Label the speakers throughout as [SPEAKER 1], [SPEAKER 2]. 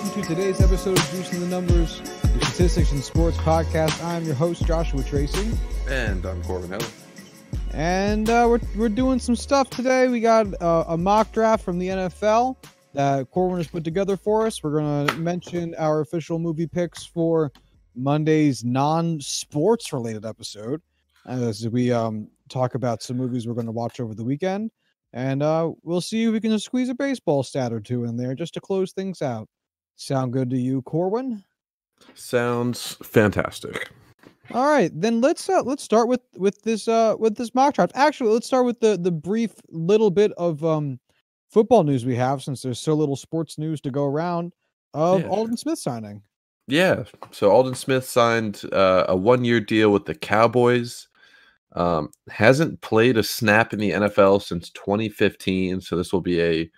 [SPEAKER 1] welcome to today's episode of Juicing the Numbers, the Statistics and Sports Podcast. I'm your host, Joshua Tracy.
[SPEAKER 2] And I'm Corwin.
[SPEAKER 1] And we're doing some stuff today. We got a mock draft from the NFL that Corwin has put together for us. We're going to mention our official movie picks for Monday's non-sports related episode as we talk about some movies we're going to watch over the weekend. And we'll see if we can squeeze a baseball stat or two in there just to close things out. Sound good to you, Corwin?
[SPEAKER 2] Sounds fantastic.
[SPEAKER 1] All right, then let's start with this mock draft. Actually, let's start with the brief little bit of football news we have, since there's so little sports news to go around, of Aldon Smith signing.
[SPEAKER 2] Yeah, so Aldon Smith signed a 1-year deal with the Cowboys. Hasn't played a snap in the NFL since 2015, so this will be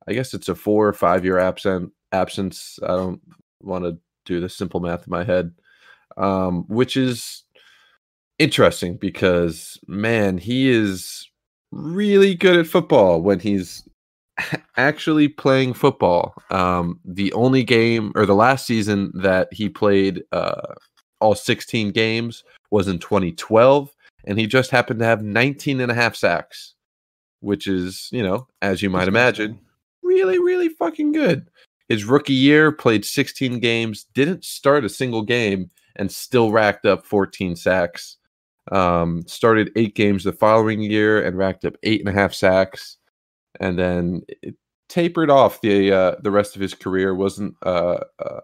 [SPEAKER 2] I guess it's a 4 or 5 year absence. I don't want to do the simple math in my head, which is interesting because, man, he is really good at football when he's actually playing football. The only game, or the last season that he played all 16 games, was in 2012. And he just happened to have 19 and a half sacks, which is, as you might imagine, really, really fucking good. His rookie year, played 16 games, didn't start a single game, and still racked up 14 sacks. Started 8 games the following year and racked up 8.5 sacks. And then it tapered off the rest of his career. Wasn't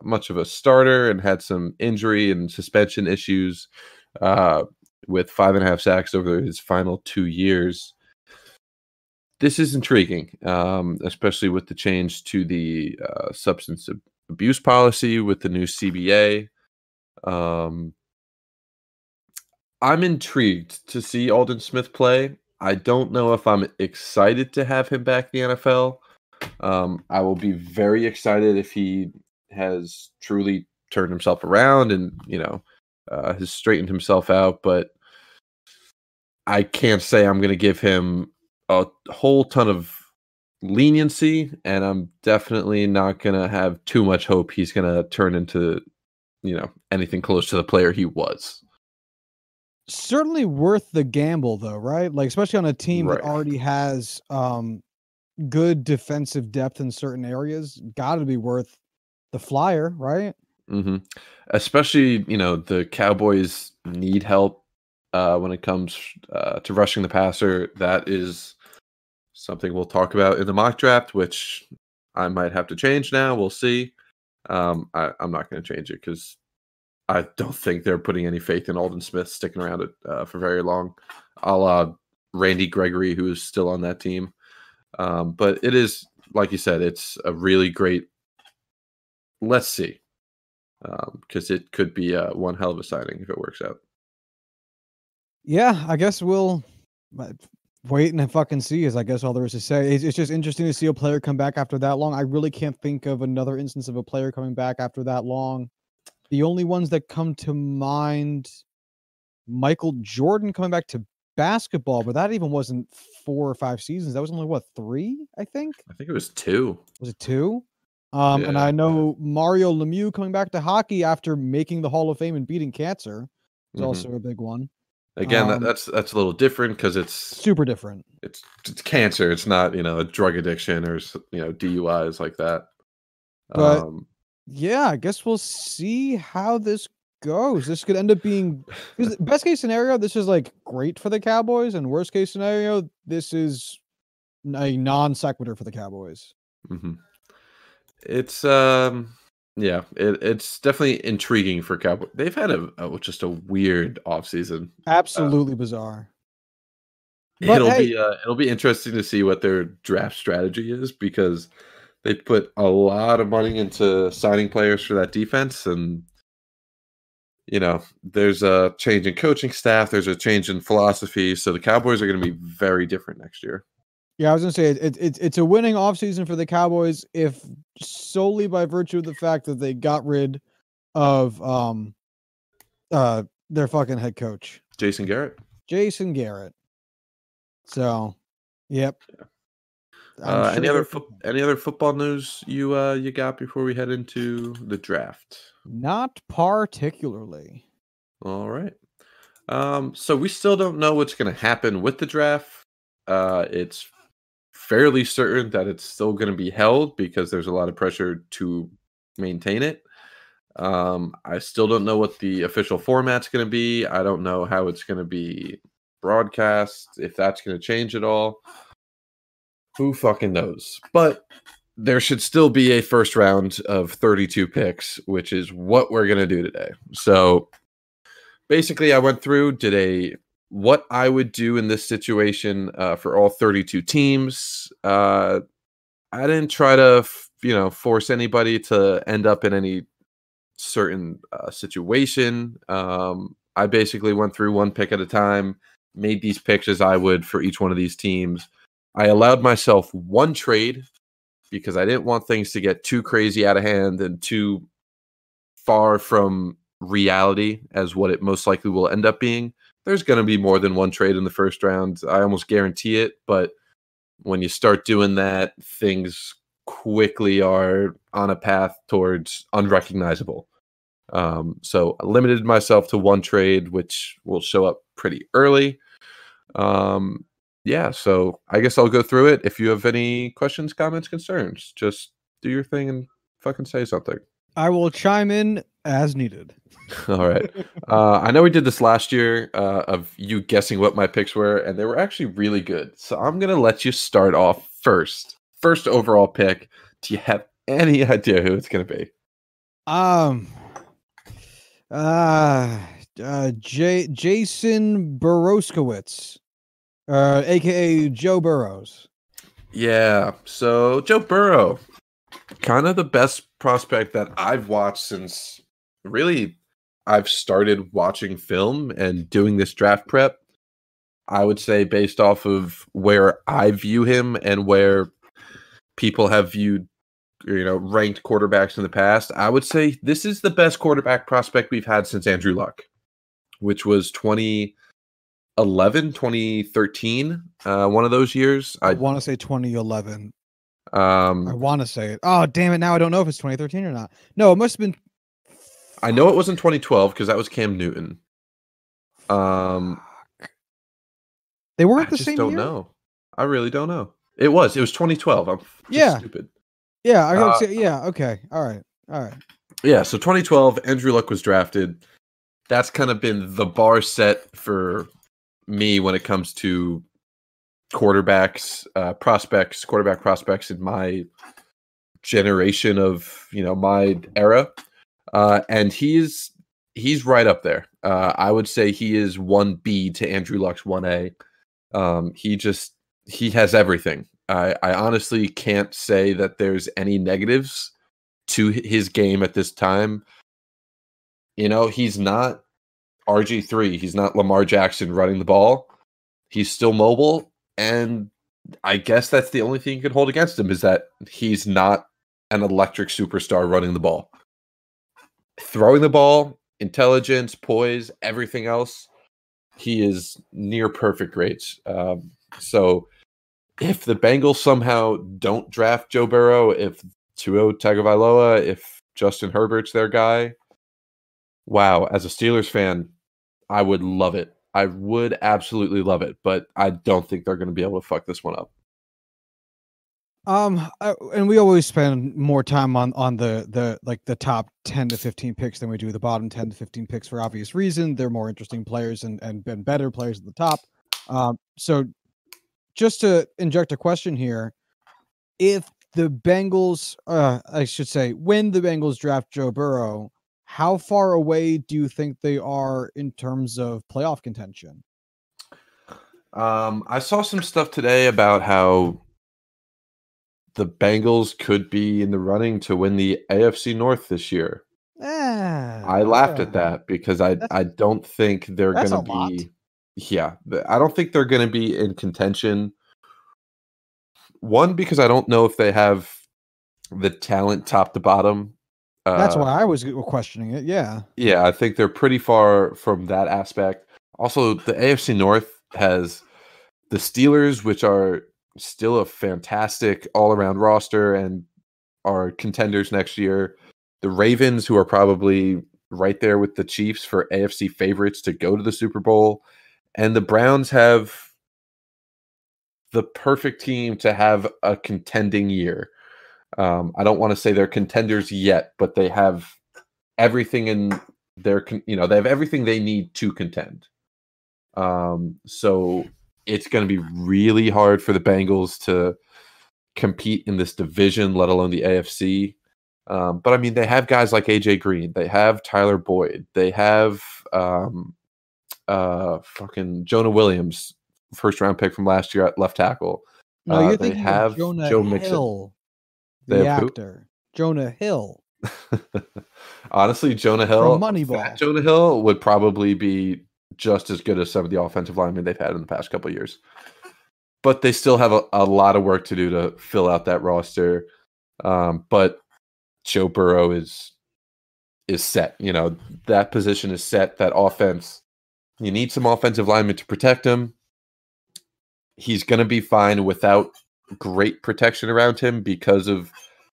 [SPEAKER 2] much of a starter and had some injury and suspension issues, with 5.5 sacks over his final 2 years. This is intriguing, especially with the change to the substance abuse policy with the new CBA. I'm intrigued to see Aldon Smith play. I don't know if I'm excited to have him back in the NFL. I will be very excited if he has truly turned himself around and, has straightened himself out, but I can't say I'm going to give him a whole ton of leniency, and I'm definitely not going to have too much hope he's going to turn into, anything close to the player he was.
[SPEAKER 1] Certainly worth the gamble, though, right? Like, especially on a team
[SPEAKER 2] Right.
[SPEAKER 1] that already has good defensive depth in certain areas. Got to be worth the flyer, right?
[SPEAKER 2] Mm-hmm. Especially, the Cowboys need help when it comes to rushing the passer. That is something we'll talk about in the mock draft, which I might have to change now. We'll see. I'm not going to change it because I don't think they're putting any faith in Aldon Smith sticking around for very long, a la Randy Gregory, who is still on that team. But it is, like you said, it's a really great, let's see, because it could be one hell of a signing if it works out.
[SPEAKER 1] Yeah, I guess we'll wait and fucking see, is I guess all there is to say. It's just interesting to see a player come back after that long. I really can't think of another instance of a player coming back after that long. The only ones that come to mind, Michael Jordan coming back to basketball, but that even wasn't 4 or 5 seasons. That was only, 3, I think?
[SPEAKER 2] I think it was 2.
[SPEAKER 1] Was it 2? And I know Mario Lemieux coming back to hockey after making the Hall of Fame and beating cancer is also a big one.
[SPEAKER 2] Again, that's a little different because it's
[SPEAKER 1] super different.
[SPEAKER 2] It's cancer. It's not, a drug addiction or, DUIs like that.
[SPEAKER 1] But yeah, I guess we'll see how this goes. This could end up being, best case scenario, this is like great for the Cowboys, and worst case scenario, this is a non sequitur for the Cowboys.
[SPEAKER 2] Mm-hmm. It's it's definitely intriguing for Cowboys. They've had just a weird offseason.
[SPEAKER 1] Absolutely bizarre.
[SPEAKER 2] But it'll be interesting to see what their draft strategy is, because they put a lot of money into signing players for that defense, and there's a change in coaching staff, there's a change in philosophy, so the Cowboys are going to be very different next year.
[SPEAKER 1] Yeah, I was going to say it's a winning offseason for the Cowboys, if solely by virtue of the fact that they got rid of their fucking head coach,
[SPEAKER 2] Jason Garrett.
[SPEAKER 1] So, yep. I'm sure they're
[SPEAKER 2] Any other football news you got before we head into the draft?
[SPEAKER 1] not particularly.
[SPEAKER 2] All right. So we still don't know what's going to happen with the draft. It's fairly certain that it's still going to be held because there's a lot of pressure to maintain it. I still don't know what the official format's going to be. I don't know how it's going to be broadcast, if that's going to change at all. Who fucking knows? But there should still be a first round of 32 picks, which is what we're going to do today. So basically, I went through, did what I would do in this situation for all 32 teams. I didn't try to, force anybody to end up in any certain situation. I basically went through one pick at a time, made these picks as I would for each one of these teams. I allowed myself one trade because I didn't want things to get too crazy out of hand and too far from reality as what it most likely will end up being. There's going to be more than one trade in the first round. I almost guarantee it. But when you start doing that, things quickly are on a path towards unrecognizable. So I limited myself to one trade, which will show up pretty early. Yeah, so I guess I'll go through it. If you have any questions, comments, concerns, just do your thing and fucking say something.
[SPEAKER 1] I will chime in as needed.
[SPEAKER 2] All right. I know we did this last year of you guessing what my picks were, and they were actually really good. So I'm going to let you start off first. First overall pick. Do you have any idea who it's going to be?
[SPEAKER 1] Jason Burroskowitz, aka Joe Burrows.
[SPEAKER 2] Yeah, so Joe Burrow, kind of the best prospect that I've watched since really I've started watching film and doing this draft prep. I would say based off of where I view him and where people have viewed, ranked quarterbacks in the past, I would say this is the best quarterback prospect we've had since Andrew Luck, which was 2011, 2013, one of those years.
[SPEAKER 1] I want to say 2011.
[SPEAKER 2] I
[SPEAKER 1] want to say it. Oh, damn it. Now I don't know if it's 2013 or not. No, it must have been.
[SPEAKER 2] I know it was in 2012 because that was Cam Newton.
[SPEAKER 1] They weren't the same year?
[SPEAKER 2] I don't know. I really don't know. It was 2012. I'm just stupid.
[SPEAKER 1] Yeah, I would say, yeah, okay. All right.
[SPEAKER 2] Yeah, so 2012, Andrew Luck was drafted. That's kind of been the bar set for me when it comes to quarterback prospects in my generation of, my era. And he's right up there. I would say he is 1B to Andrew Luck's 1A. He has everything. I honestly can't say that there's any negatives to his game at this time. He's not RG3. He's not Lamar Jackson running the ball. He's still mobile. And I guess that's the only thing you could hold against him is that he's not an electric superstar running the ball. Throwing the ball, intelligence, poise, everything else, he is near perfect grades. So if the Bengals somehow don't draft Joe Burrow, if Tua Tagovailoa, if Justin Herbert's their guy, wow, as a Steelers fan, I would love it. I would absolutely love it, but I don't think they're going to be able to fuck this one up.
[SPEAKER 1] And we always spend more time on the top 10 to 15 picks than we do the bottom 10 to 15 picks for obvious reason. They're more interesting players and better players at the top. So just to inject a question here, if the Bengals, I should say, when the Bengals draft Joe Burrow, how far away do you think they are in terms of playoff contention?
[SPEAKER 2] I saw some stuff today about how the Bengals could be in the running to win the AFC North this year. I laughed at that because I don't think they're going to be. Yeah, I don't think they're going to be in contention. One, because I don't know if they have the talent top to bottom.
[SPEAKER 1] That's why I was questioning it. Yeah.
[SPEAKER 2] Yeah, I think they're pretty far from that aspect. Also, the AFC North has the Steelers, which are still a fantastic all-around roster and are contenders next year. The Ravens, who are probably right there with the Chiefs for AFC favorites to go to the Super Bowl. And the Browns have the perfect team to have a contending year. I don't want to say they're contenders yet, but they have everything in their, they have everything they need to contend. So it's going to be really hard for the Bengals to compete in this division, let alone the AFC. But I mean, they have guys like AJ Green, they have Tyler Boyd, they have fucking Jonah Williams, first round pick from last year at left tackle.
[SPEAKER 1] No, you're
[SPEAKER 2] They
[SPEAKER 1] thinking of
[SPEAKER 2] have
[SPEAKER 1] Jonah
[SPEAKER 2] Joe Mixon.
[SPEAKER 1] Hill,
[SPEAKER 2] They
[SPEAKER 1] the
[SPEAKER 2] have who?
[SPEAKER 1] actor. Jonah Hill
[SPEAKER 2] Honestly, Jonah
[SPEAKER 1] from
[SPEAKER 2] Hill,
[SPEAKER 1] Moneyball.
[SPEAKER 2] fat Jonah Hill would probably be just as good as some of the offensive linemen they've had in the past couple of years. But they still have a lot of work to do to fill out that roster. But Joe Burrow is set. That position is set. That offense, you need some offensive linemen to protect him. He's going to be fine without great protection around him because of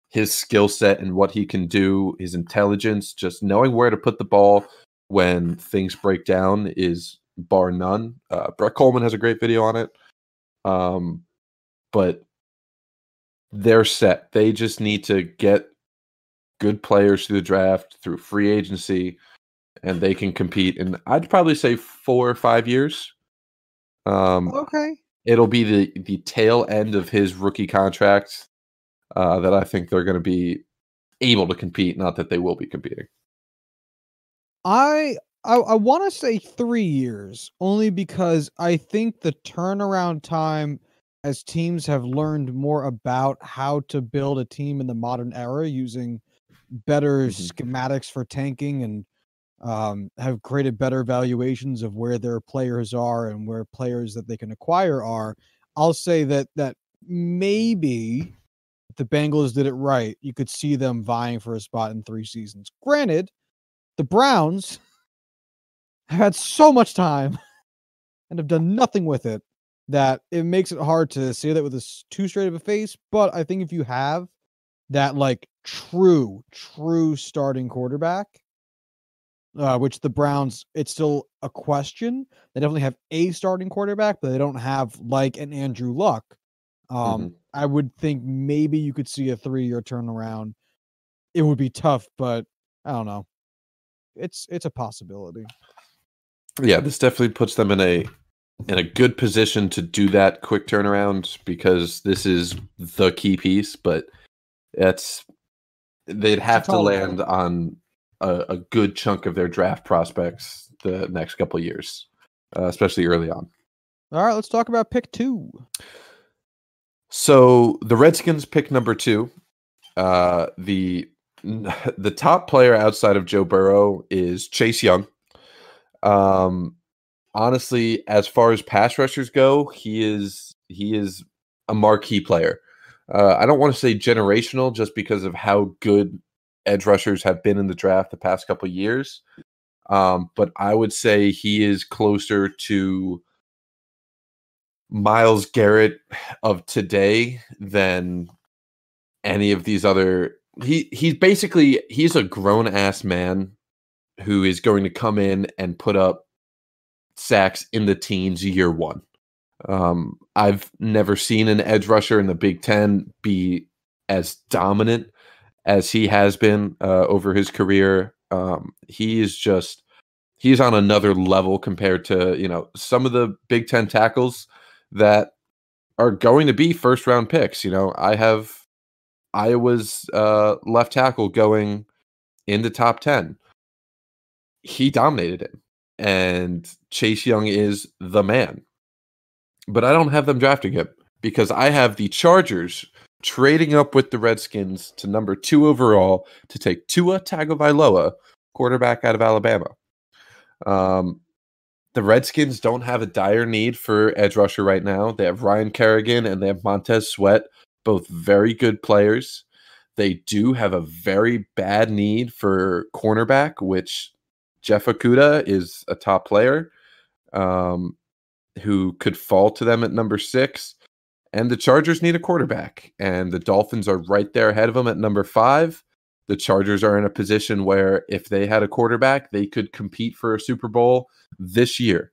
[SPEAKER 2] his skill set and what he can do, his intelligence, just knowing where to put the ball when things break down is bar none. Brett Coleman has a great video on it. But they're set. They just need to get good players through the draft, through free agency, and they can compete. And I'd probably say 4 or 5 years.
[SPEAKER 1] Okay.
[SPEAKER 2] It'll be the tail end of his rookie contract that I think they're going to be able to compete. Not that they will be competing.
[SPEAKER 1] I want to say 3 years, only because I think the turnaround time as teams have learned more about how to build a team in the modern era using better schematics for tanking and have created better valuations of where their players are and where players that they can acquire are. I'll say that maybe if the Bengals did it right, you could see them vying for a spot in 3 seasons. Granted, the Browns have had so much time and have done nothing with it that it makes it hard to say that with too straight of a face. But I think if you have that like true starting quarterback, which the Browns, it's still a question. They definitely have a starting quarterback, but they don't have like an Andrew Luck. I would think maybe you could see a 3-year turnaround. It would be tough, but I don't know. It's a possibility.
[SPEAKER 2] Yeah, this definitely puts them in a good position to do that quick turnaround because this is the key piece, but they'd have to land on a good chunk of their draft prospects the next couple of years, especially early on.
[SPEAKER 1] All right, let's talk about pick 2.
[SPEAKER 2] So the Redskins pick number 2. The top player outside of Joe Burrow is Chase Young. Honestly, as far as pass rushers go, he is a marquee player. I don't want to say generational just because of how good edge rushers have been in the draft the past couple of years. But I would say he is closer to Myles Garrett of today than any of these other. He's a grown ass man who is going to come in and put up sacks in the teens year one. I've never seen an edge rusher in the Big Ten be as dominant as he has been over his career. He's on another level compared to, some of the Big Ten tackles that are going to be first round picks. I have Iowa's left tackle going in the top 10. He dominated him, and Chase Young is the man. But I don't have them drafting him because I have the Chargers trading up with the Redskins to number 2 overall to take Tua Tagovailoa, quarterback out of Alabama. The Redskins don't have a dire need for edge rusher right now. They have Ryan Kerrigan and they have Montez Sweat, both very good players. They do have a very bad need for cornerback, which Jeff Okudah is a top player who could fall to them at number 6. And the Chargers need a quarterback, and the Dolphins are right there ahead of them at number 5. The Chargers are in a position where if they had a quarterback, they could compete for a Super Bowl this year.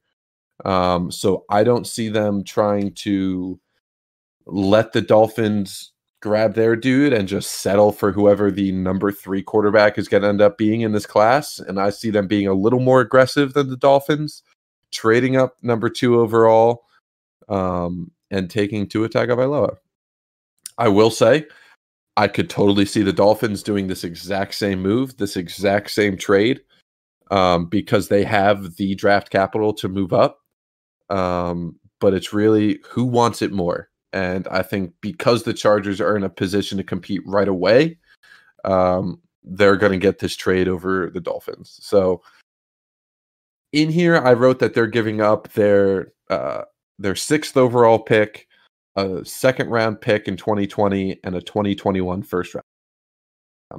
[SPEAKER 2] So I don't see them trying to let the Dolphins grab their dude and just settle for whoever the number 3 quarterback is going to end up being in this class. And I see them being a little more aggressive than the Dolphins, trading up number 2 overall, and taking Tua Tagovailoa. I will say, I could totally see the Dolphins doing this exact same move, this exact same trade, because they have the draft capital to move up. But it's really who wants it more. And I think because the Chargers are in a position to compete right away, they're going to get this trade over the Dolphins. So in here, I wrote that they're giving up their 6th overall pick, a second-round pick in 2020, and a 2021 first-round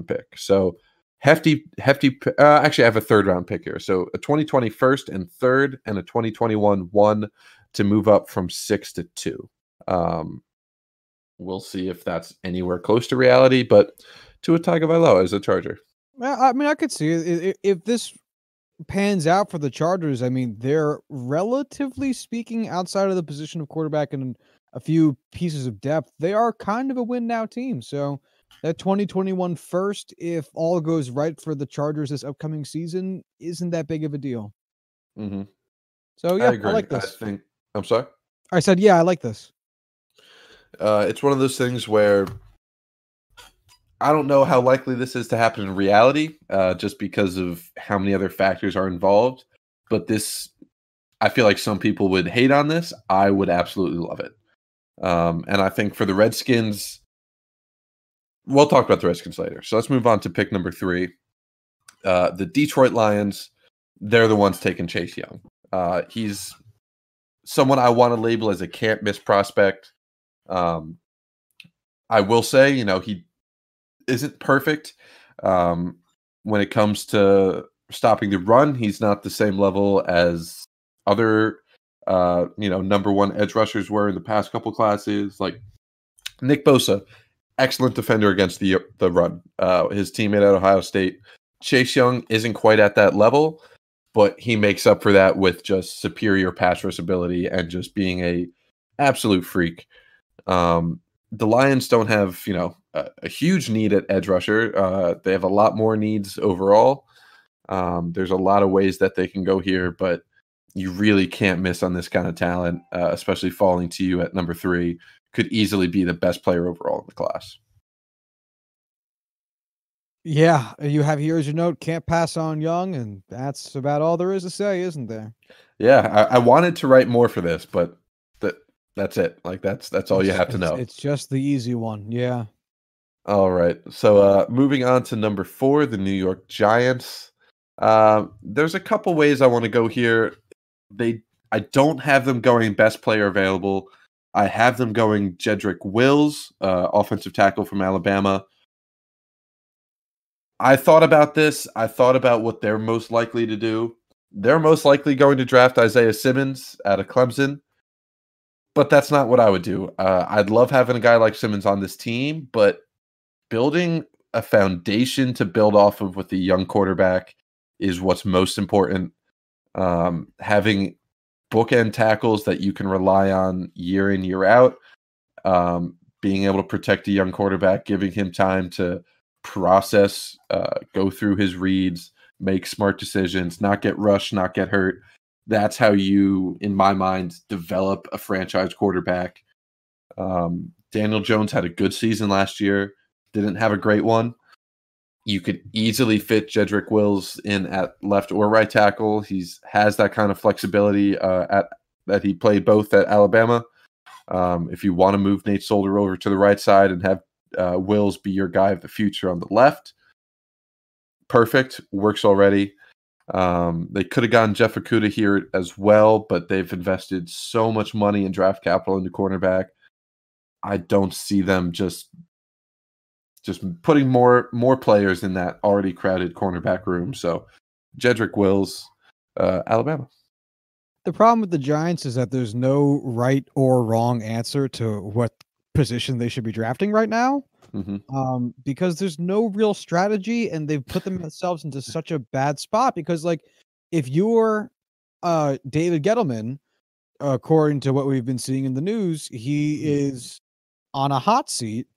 [SPEAKER 2] pick. So hefty. Actually, I have a third-round pick here. So a 2020 first and third, and a 2021 1 to move up from 6 to 2. We'll see if that's anywhere close to reality, but Tua Tagovailoa is a Charger.
[SPEAKER 1] I mean, I could see it. If this pans out for the Chargers, I mean, they're relatively speaking outside of the position of quarterback and a few pieces of depth. They are kind of a win now team. So that 2021 first, if all goes right for the Chargers this upcoming season, isn't that big of a deal.
[SPEAKER 2] Mm-hmm.
[SPEAKER 1] So yeah,
[SPEAKER 2] I agree.
[SPEAKER 1] I like this.
[SPEAKER 2] I'm sorry?
[SPEAKER 1] I said, yeah, I like this.
[SPEAKER 2] It's one of those things where I don't know how likely this is to happen in reality, just because of how many other factors are involved. But this, I feel like some people would hate on this. I would absolutely love it. And I think for the Redskins, we'll talk about the Redskins later. So let's move on to pick number 3. The Detroit Lions, they're the ones taking Chase Young. He's someone I want to label as a can't miss prospect. I will say, he isn't perfect when it comes to stopping the run. He's not the same level as other, number 1 edge rushers were in the past couple classes. Like Nick Bosa, excellent defender against the run. His teammate at Ohio State. Chase Young isn't quite at that level, but he makes up for that with just superior pass rush ability and just being a absolute freak. The Lions don't have, a huge need at edge rusher. They have a lot more needs overall. There's a lot of ways that they can go here, but you really can't miss on this kind of talent, especially falling to you at number 3. Could easily be the best player overall in the class.
[SPEAKER 1] Yeah, you have here as your note, can't pass on Young, and that's about all there is to say, isn't there?
[SPEAKER 2] Yeah, I wanted to write more for this, but that's it. Like that's all you have to know.
[SPEAKER 1] It's just the easy one. Yeah.
[SPEAKER 2] All right. So moving on to number 4, the New York Giants. There's a couple ways I want to go here. I don't have them going best player available. I have them going Jedrick Wills, offensive tackle from Alabama. I thought about this. I thought about what they're most likely to do. They're most likely going to draft Isaiah Simmons out of Clemson. But that's not what I would do. I'd love having a guy like Simmons on this team, but building a foundation to build off of with the young quarterback is what's most important. Having bookend tackles that you can rely on year in, year out, being able to protect a young quarterback, giving him time to process, go through his reads, make smart decisions, not get rushed, not get hurt. That's how you, in my mind, develop a franchise quarterback. Daniel Jones had a good season last year, didn't have a great one. You could easily fit Jedrick Wills in at left or right tackle. Has that kind of flexibility that he played both at Alabama. If you want to move Nate Solder over to the right side and have Wills be your guy of the future on the left, perfect, works already. They could have gotten Jeff Okudah here as well, but they've invested so much money in draft capital into cornerback. I don't see them just putting more players in that already crowded cornerback room. So Jedrick Wills, Alabama.
[SPEAKER 1] The problem with the Giants is that there's no right or wrong answer to what position they should be drafting right now. Because there's no real strategy, and they've put themselves into such a bad spot. Because like, if you're David Gettleman, according to what we've been seeing in the news, he is on a hot seat,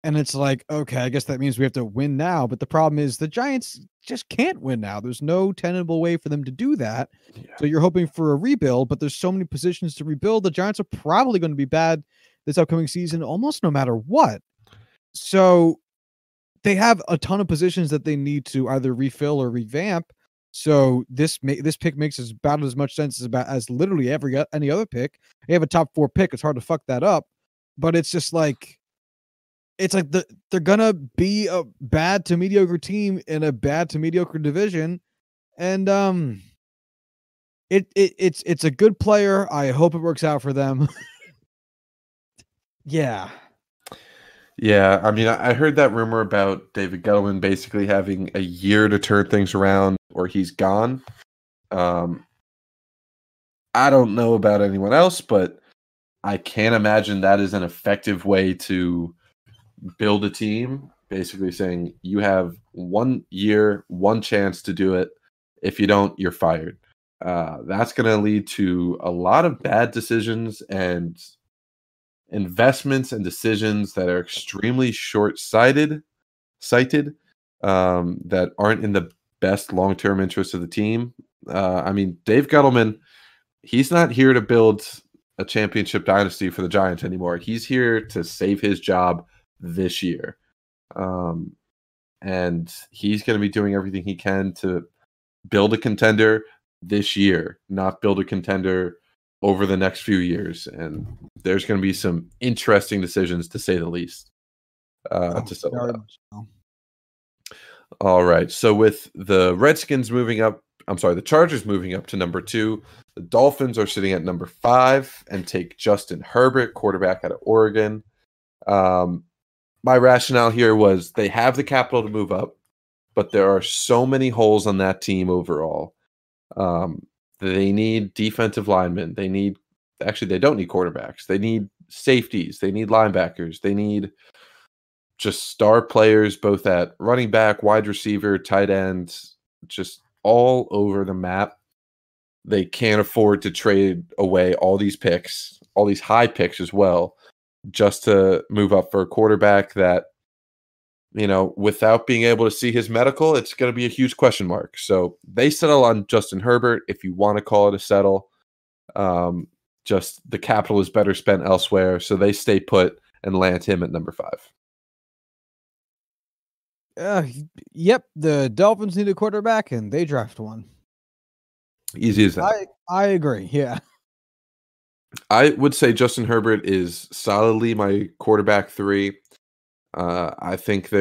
[SPEAKER 1] and it's like, okay, I guess that means we have to win now. But the problem is the Giants just can't win now. There's no tenable way for them to do that. So you're hoping for a rebuild, but there's so many positions to rebuild. The Giants are probably going to be bad this upcoming season, almost no matter what. So they have a ton of positions that they need to either refill or revamp. So this pick makes about as much sense as literally any other pick. They have a top 4 pick. It's hard to fuck that up, but it's just like, they're gonna be a bad to mediocre team in a bad to mediocre division, and it's a good player. I hope it works out for them. Yeah.
[SPEAKER 2] Yeah, I mean, I heard that rumor about David Gettleman basically having a year to turn things around, or he's gone. I don't know about anyone else, but I can't imagine that is an effective way to build a team. Basically saying you have 1 year, one chance to do it. If you don't, you're fired. That's going to lead to a lot of bad decisions and investments and decisions that are extremely short-sighted, that aren't in the best long-term interest of the team. I mean, Dave Gettleman, he's not here to build a championship dynasty for the Giants anymore. He's here to save his job this year. And he's going to be doing everything he can to build a contender this year, not build a contender over the next few years. And there's going to be some interesting decisions, to say the least, to settle down. All right. So with the Redskins moving up, the Chargers moving up to number 2, the Dolphins are sitting at number 5 and take Justin Herbert, quarterback out of Oregon. My rationale here was they have the capital to move up, but there are so many holes on that team overall. They need defensive linemen. They don't need quarterbacks. They need safeties. They need linebackers. They need just star players, both at running back, wide receiver, tight end, just all over the map. They can't afford to trade away all these picks, all these high picks as well, just to move up for a quarterback that, without being able to see his medical, it's going to be a huge question mark. So they settle on Justin Herbert, if you want to call it a settle. Just the capital is better spent elsewhere, so they stay put and land him at number 5.
[SPEAKER 1] Yep, the Dolphins need a quarterback, and they draft one.
[SPEAKER 2] Easy as that.
[SPEAKER 1] I agree, yeah.
[SPEAKER 2] I would say Justin Herbert is solidly my quarterback 3. I think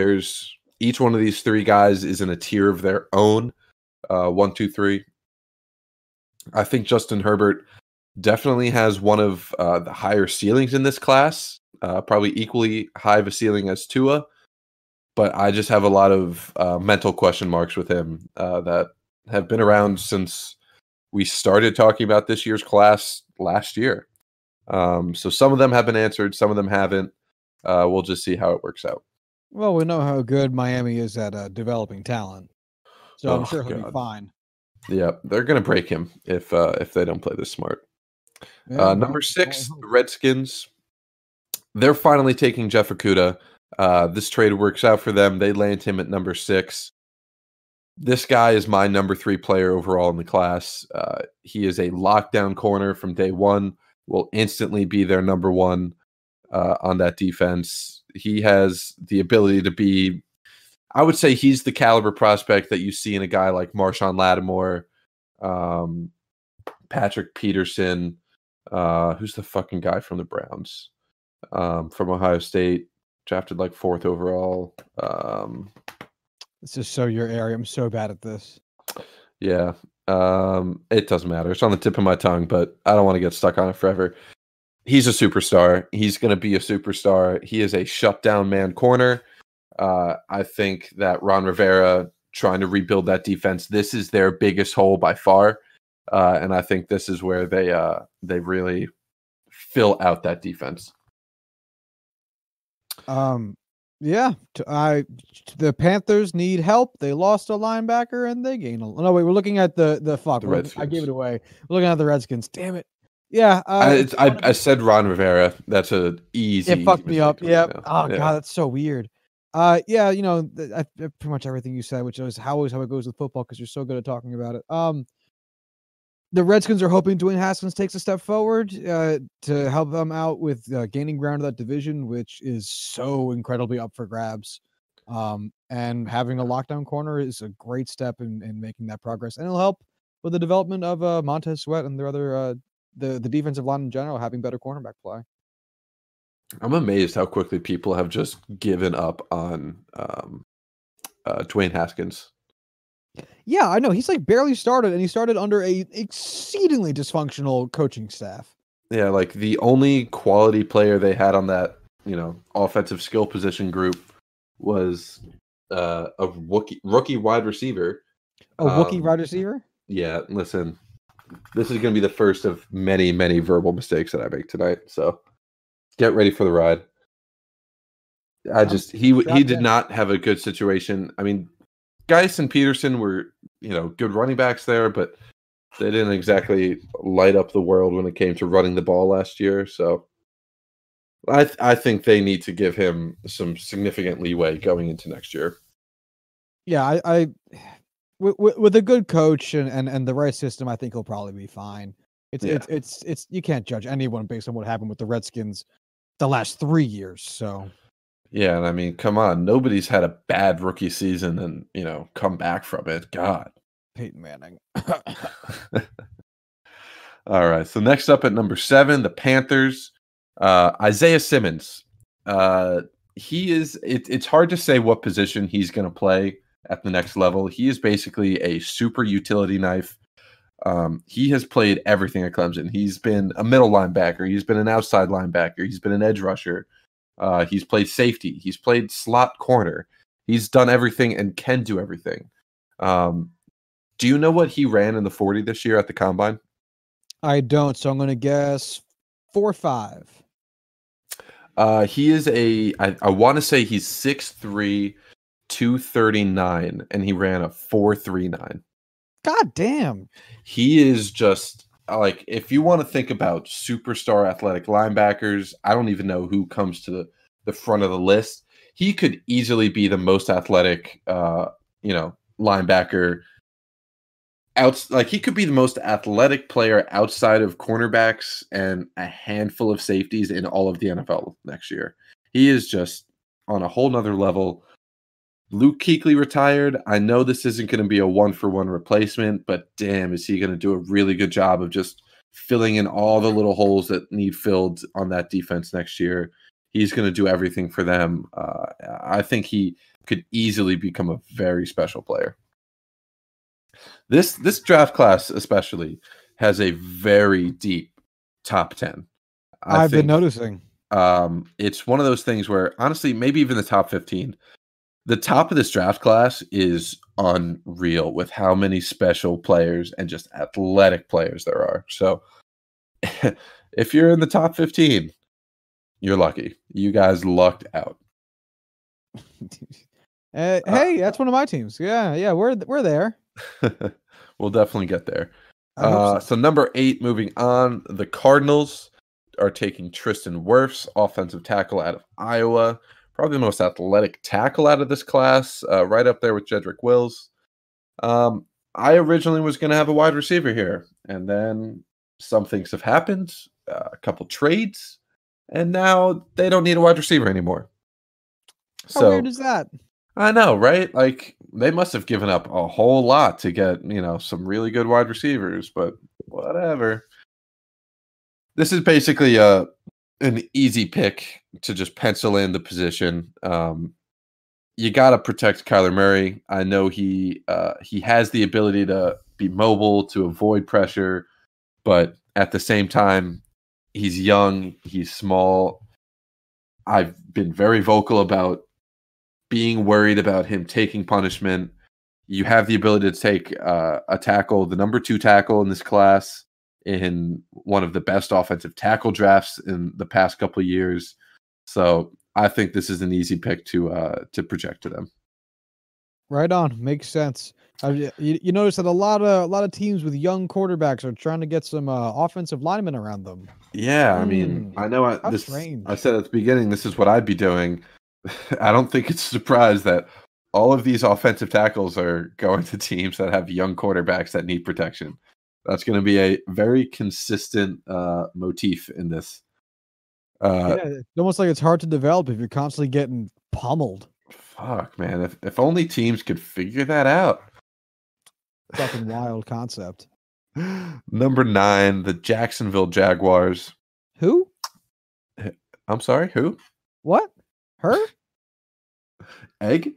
[SPEAKER 2] each one of these 3 guys is in a tier of their own. 1, 2, 3. I think Justin Herbert definitely has one of the higher ceilings in this class, probably equally high of a ceiling as Tua. But I just have a lot of mental question marks with him that have been around since we started talking about this year's class last year. So some of them have been answered, some of them haven't. We'll just see how it works out.
[SPEAKER 1] Well, we know how good Miami is at developing talent, so I'm sure he'll be fine.
[SPEAKER 2] Yeah, they're going to break him if they don't play this smart. Number 6, the Redskins. They're finally taking Jeff Okudah. This trade works out for them. They land him at number 6. This guy is my number 3 player overall in the class. He is a lockdown corner from day one, will instantly be their number 1 on that defense. He has the ability to be, I would say he's the caliber prospect that you see in a guy like Marshawn Lattimore, Patrick Peterson, who's the fucking guy from the Browns, from Ohio State, drafted like 4th overall.
[SPEAKER 1] This is so your area. I'm so bad at this.
[SPEAKER 2] Yeah. It doesn't matter. It's on the tip of my tongue, but I don't want to get stuck on it forever. He's a superstar. He's going to be a superstar. He is a shutdown man corner. I think that Ron Rivera trying to rebuild that defense, this is their biggest hole by far. And I think this is where they really fill out that defense.
[SPEAKER 1] Yeah, the Panthers need help. They lost a linebacker and they gained a. No, wait, we're looking at the fuck.
[SPEAKER 2] The
[SPEAKER 1] I gave it
[SPEAKER 2] Redskins.
[SPEAKER 1] away. We're looking at the Redskins. Damn it. Yeah, it's
[SPEAKER 2] I said Ron Rivera. That's a
[SPEAKER 1] it
[SPEAKER 2] easy
[SPEAKER 1] fucked me
[SPEAKER 2] mistake
[SPEAKER 1] up.
[SPEAKER 2] to make
[SPEAKER 1] Yep.
[SPEAKER 2] now.
[SPEAKER 1] Oh
[SPEAKER 2] Yeah.
[SPEAKER 1] god, that's so weird. Yeah, pretty much everything you said, which is how it goes with football because you're so good at talking about it. The Redskins are hoping Dwayne Haskins takes a step forward to help them out with gaining ground of that division, which is so incredibly up for grabs. And having a lockdown corner is a great step in making that progress, and it'll help with the development of Montez Sweat and their other the defensive line in general having better cornerback play.
[SPEAKER 2] I'm amazed how quickly people have just given up on Dwayne Haskins.
[SPEAKER 1] Yeah, I know he's like barely started, and he started under a exceedingly dysfunctional coaching staff.
[SPEAKER 2] Yeah, like the only quality player they had on that, offensive skill position group was a rookie wide receiver.
[SPEAKER 1] A Wookiee wide receiver.
[SPEAKER 2] Yeah, listen, this is going to be the first of many, many verbal mistakes that I make tonight. So get ready for the ride. He did not have a good situation. I mean, Geis and Peterson were good running backs there, but they didn't exactly light up the world when it came to running the ball last year. So I think they need to give him some significant leeway going into next year.
[SPEAKER 1] Yeah, I with a good coach and the right system, I think he'll probably be fine. It's you can't judge anyone based on what happened with the Redskins the last 3 years. So
[SPEAKER 2] yeah, and I mean, come on, nobody's had a bad rookie season and come back from it. God,
[SPEAKER 1] Peyton Manning.
[SPEAKER 2] All right, so next up at number 7, the Panthers. Isaiah Simmons. He is. It's hard to say what position he's going to play at the next level. He is basically a super utility knife. He has played everything at Clemson. He's been a middle linebacker. He's been an outside linebacker. He's been an edge rusher. He's played safety. He's played slot corner. He's done everything and can do everything. Do you know what he ran in the 40 this year at the combine?
[SPEAKER 1] I don't, so I'm going to guess 4.5.
[SPEAKER 2] He is I want to say he's 6'3", 239, and he ran a 4.39.
[SPEAKER 1] God damn.
[SPEAKER 2] He is just like, if you want to think about superstar athletic linebackers, I don't even know who comes to the front of the list. He could easily be the most athletic, linebacker. He could be the most athletic player outside of cornerbacks and a handful of safeties in all of the NFL next year. He is just on a whole nother level. Luke Kuechly retired. I know this isn't going to be a one-for-one replacement, but damn, is he going to do a really good job of just filling in all the little holes that need filled on that defense next year. He's going to do everything for them. I think he could easily become a very special player. This draft class especially has a very deep top 10.
[SPEAKER 1] I've been noticing.
[SPEAKER 2] It's one of those things where, honestly, maybe even the top 15. The top of this draft class is unreal with how many special players and just athletic players there are. So if you're in the top 15, you're lucky. You guys lucked out.
[SPEAKER 1] Hey, that's one of my teams. Yeah, we're there.
[SPEAKER 2] We'll definitely get there.
[SPEAKER 1] I hope
[SPEAKER 2] so number 8, moving on, the Cardinals are taking Tristan Wirfs, offensive tackle out of Iowa. Probably the most athletic tackle out of this class, right up there with Jedrick Wills. I originally was going to have a wide receiver here, and then some things have happened, a couple trades, and now they don't need a wide receiver anymore.
[SPEAKER 1] How weird is that?
[SPEAKER 2] I know, right? Like, they must have given up a whole lot to get, some really good wide receivers, but whatever. This is basically an easy pick to just pencil in the position. You got to protect Kyler Murray. I know he has the ability to be mobile, to avoid pressure, but at the same time, he's young, he's small. I've been very vocal about being worried about him taking punishment. You have the ability to take a tackle, the number 2 tackle in this class, in one of the best offensive tackle drafts in the past couple of years. So I think this is an easy pick to project to them.
[SPEAKER 1] Right on. Makes sense. You notice that a lot of teams with young quarterbacks are trying to get some offensive linemen around them.
[SPEAKER 2] Yeah, I mean, I know
[SPEAKER 1] How
[SPEAKER 2] I
[SPEAKER 1] strange.
[SPEAKER 2] said at the beginning this is what I'd be doing. I don't think it's a surprise that all of these offensive tackles are going to teams that have young quarterbacks that need protection. That's going to be a very consistent motif in this.
[SPEAKER 1] Yeah, it's almost like it's hard to develop if you're constantly getting pummeled.
[SPEAKER 2] Fuck, man. If only teams could figure that out.
[SPEAKER 1] Fucking wild concept.
[SPEAKER 2] Number 9, the Jacksonville Jaguars.
[SPEAKER 1] Who?
[SPEAKER 2] I'm sorry, who?
[SPEAKER 1] What? Her?
[SPEAKER 2] Egg?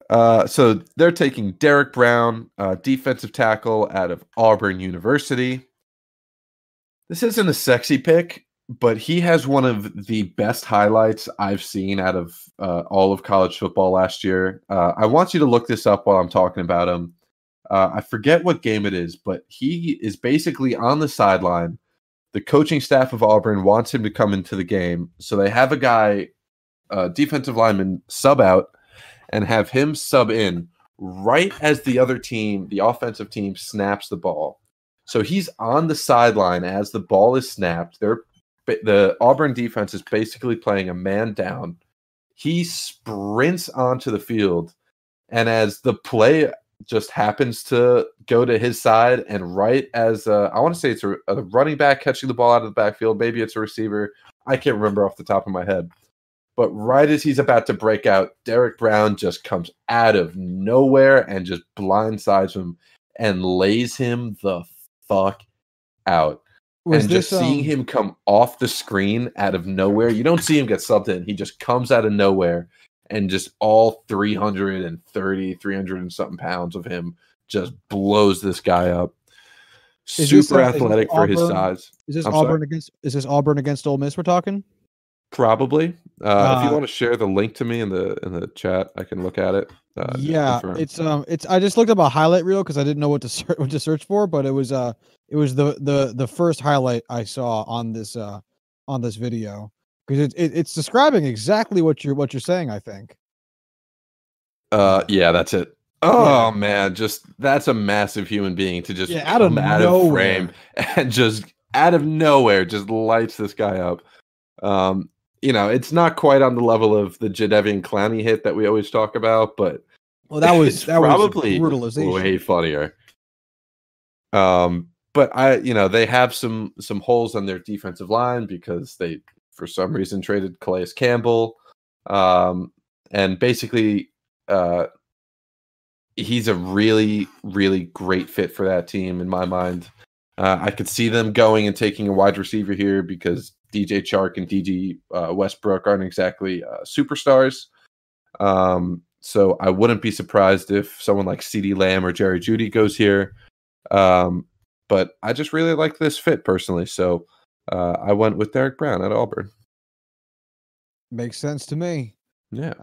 [SPEAKER 2] So they're taking Derek Brown, defensive tackle out of Auburn University. This isn't a sexy pick, but he has one of the best highlights I've seen out of all of college football last year. I want you to look this up while I'm talking about him. I forget what game it is, but he is basically on the sideline. The coaching staff of Auburn wants him to come into the game, so they have a guy, defensive lineman, sub out and have him sub in right as the other team, the offensive team, snaps the ball. So he's on the sideline as the ball is snapped. The Auburn defense is basically playing a man down. He sprints onto the field, and as the play just happens to go to his side, and right as I want to say it's a running back catching the ball out of the backfield, maybe it's a receiver. I can't remember off the top of my head. But right as he's about to break out, Derek Brown just comes out of nowhere and just blindsides him and lays him the fuck out. Just seeing him come off the screen out of nowhere, you don't see him get subbed in. He just comes out of nowhere, and just all 300 and something pounds of him just blows this guy up. Super athletic for his size.
[SPEAKER 1] Is this Auburn against Ole Miss we're talking?
[SPEAKER 2] Probably. If you want to share the link to me in the chat, I can look at it.
[SPEAKER 1] Yeah, it's I just looked up a highlight reel because I didn't know what to search for, but it was the first highlight I saw on this video, because it's describing exactly what you're saying, I think.
[SPEAKER 2] Yeah, that's it. Oh man, just that's a massive human being to just come out of frame and just out of nowhere just lights this guy up. It's not quite on the level of the Jadeveon Clowney hit that we always talk about, but
[SPEAKER 1] that was
[SPEAKER 2] probably
[SPEAKER 1] brutalization.
[SPEAKER 2] Way funnier. But they have some holes on their defensive line because they, for some reason, traded Calais Campbell, and basically, he's a really, really great fit for that team in my mind. I could see them going and taking a wide receiver here because DJ Chark and DG Westbrook aren't exactly superstars. So I wouldn't be surprised if someone like CeeDee Lamb or Jerry Jeudy goes here. But I just really like this fit personally. So I went with Derek Brown at Auburn.
[SPEAKER 1] Makes sense to me.
[SPEAKER 2] Yeah.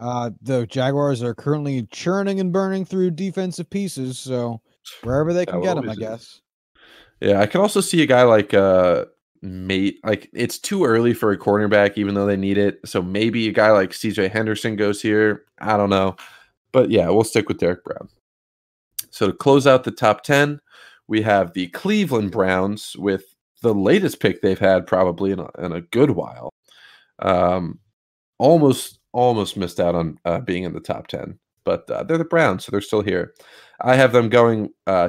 [SPEAKER 1] The Jaguars are currently churning and burning through defensive pieces, so wherever they can get them, I guess.
[SPEAKER 2] Yeah, I can also see a guy like it's too early for a cornerback, even though they need it. So maybe a guy like CJ Henderson goes here. I don't know. But yeah, we'll stick with Derek Brown. So to close out the top 10, we have the Cleveland Browns with the latest pick they've had probably in a good while. Almost missed out on being in the top 10, but they're the Browns, so they're still here. I have them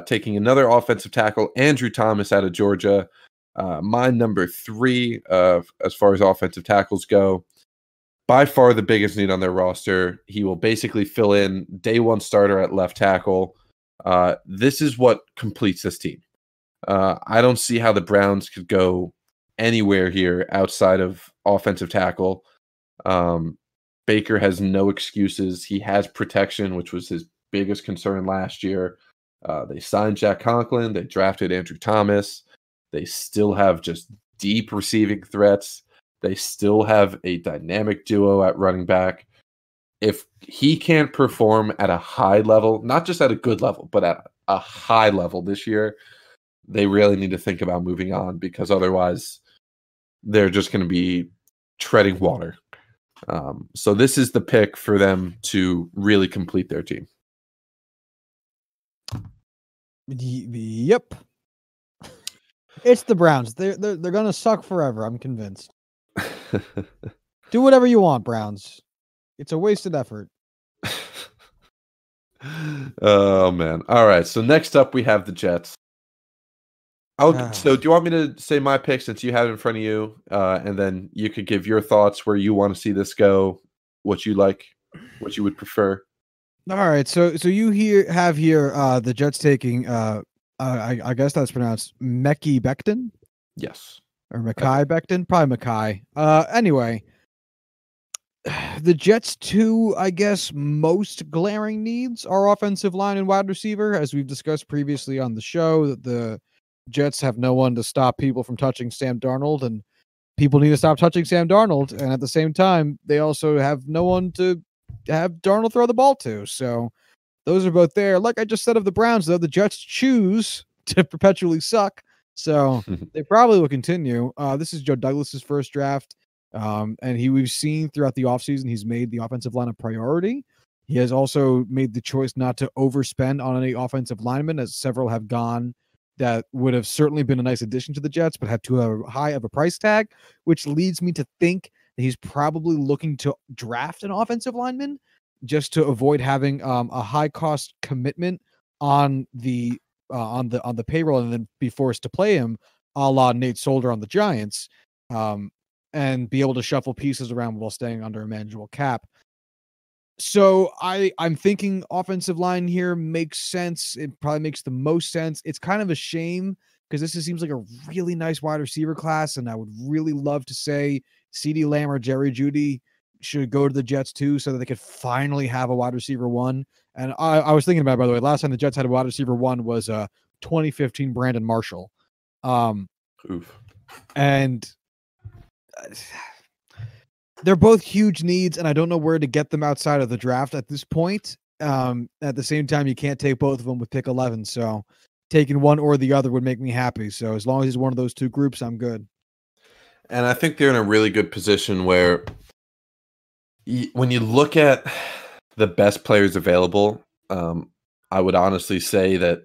[SPEAKER 2] taking another offensive tackle, Andrew Thomas out of Georgia. My number 3 as far as offensive tackles go. By far the biggest need on their roster. He will basically fill in day one starter at left tackle. This is what completes this team. I don't see how the Browns could go anywhere here outside of offensive tackle. Baker has no excuses. He has protection, which was his biggest concern last year. They signed Jack Conklin. They drafted Andrew Thomas. They still have just deep receiving threats. They still have a dynamic duo at running back. If he can't perform at a high level, not just at a good level, but at a high level this year, they really need to think about moving on, because otherwise they're just going to be treading water So this is the pick for them to really complete their team.
[SPEAKER 1] Yep. It's the Browns. They're gonna suck forever. I'm convinced. Do whatever you want, Browns. It's a wasted effort.
[SPEAKER 2] Oh man! All right. So next up, we have the Jets. So do you want me to say my pick since you have it in front of you, and then you could give your thoughts where you want to see this go, what you like, what you would prefer.
[SPEAKER 1] All right. So you have here the Jets taking I guess that's pronounced Mekhi Becton
[SPEAKER 2] Yes.
[SPEAKER 1] or Mekhi Becton, probably Mekhi. Anyway, the Jets' two, I guess, most glaring needs are offensive line and wide receiver, as we've discussed previously on the show. That the Jets have no one to stop people from touching Sam Darnold, and people need to stop touching Sam Darnold. And at the same time, they also have no one to have Darnold throw the ball to. So those are both there. Like I just said of the Browns, though, the Jets choose to perpetually suck. So they probably will continue. This is Joe Douglas's first draft. And we've seen throughout the offseason, he's made the offensive line a priority. He has also made the choice not to overspend on any offensive linemen, as several have gone that would have certainly been a nice addition to the Jets, but had too high of a price tag, which leads me to think that he's probably looking to draft an offensive lineman just to avoid having a high cost commitment on the payroll and then be forced to play him, a la Nate Solder on the Giants. And be able to shuffle pieces around while staying under a manageable cap. So I'm thinking offensive line here makes sense. It probably makes the most sense. It's kind of a shame because this seems like a really nice wide receiver class, and I would really love to say CeeDee Lamb or Jerry Jeudy should go to the Jets too, so that they could finally have a wide receiver one. And I was thinking about it, by the way, last time the Jets had a wide receiver one was 2015 Brandon Marshall.
[SPEAKER 2] Oof.
[SPEAKER 1] And they're both huge needs, and I don't know where to get them outside of the draft at this point. At the same time, you can't take both of them with pick 11, so taking one or the other would make me happy. So as long as he's one of those two groups, I'm good.
[SPEAKER 2] And I think they're in a really good position where when you look at the best players available, I would honestly say that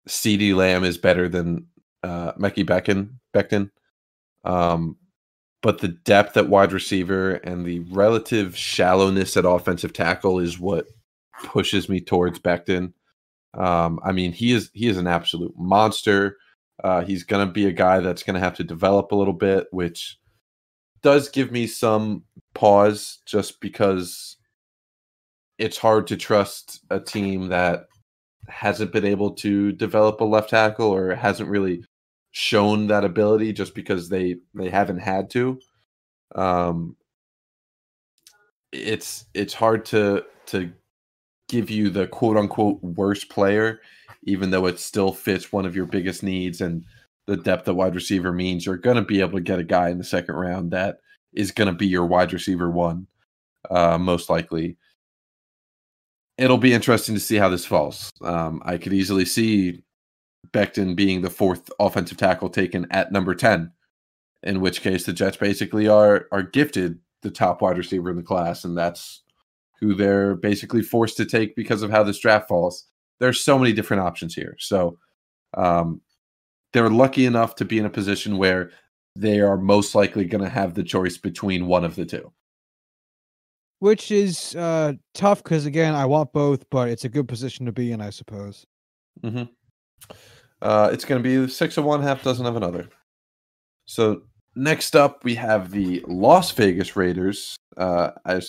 [SPEAKER 2] CeeDee Lamb is better than Mekhi Becton. But the depth at wide receiver and the relative shallowness at offensive tackle is what pushes me towards Becton. I mean, he is an absolute monster. He's going to be a guy that's going to have to develop a little bit, which does give me some pause just because it's hard to trust a team that hasn't been able to develop a left tackle or hasn't really shown that ability just because they haven't had to. It's hard to give you the quote unquote worst player, even though it still fits one of your biggest needs, and the depth of wide receiver means you're going to be able to get a guy in the second round that is going to be your wide receiver one, most likely. It'll be interesting to see how this falls. I could easily see Becton being the fourth offensive tackle taken at number 10, in which case the Jets basically are gifted the top wide receiver in the class, and that's who they're basically forced to take because of how this draft falls. There's so many different options here. So they're lucky enough to be in a position where they are most likely going to have the choice between one of the two.
[SPEAKER 1] Which is tough because, again, I want both, but it's a good position to be in, I suppose.
[SPEAKER 2] Mm-hmm. It's going to be 6 of one, half dozen of another. So next up, we have the Las Vegas Raiders. I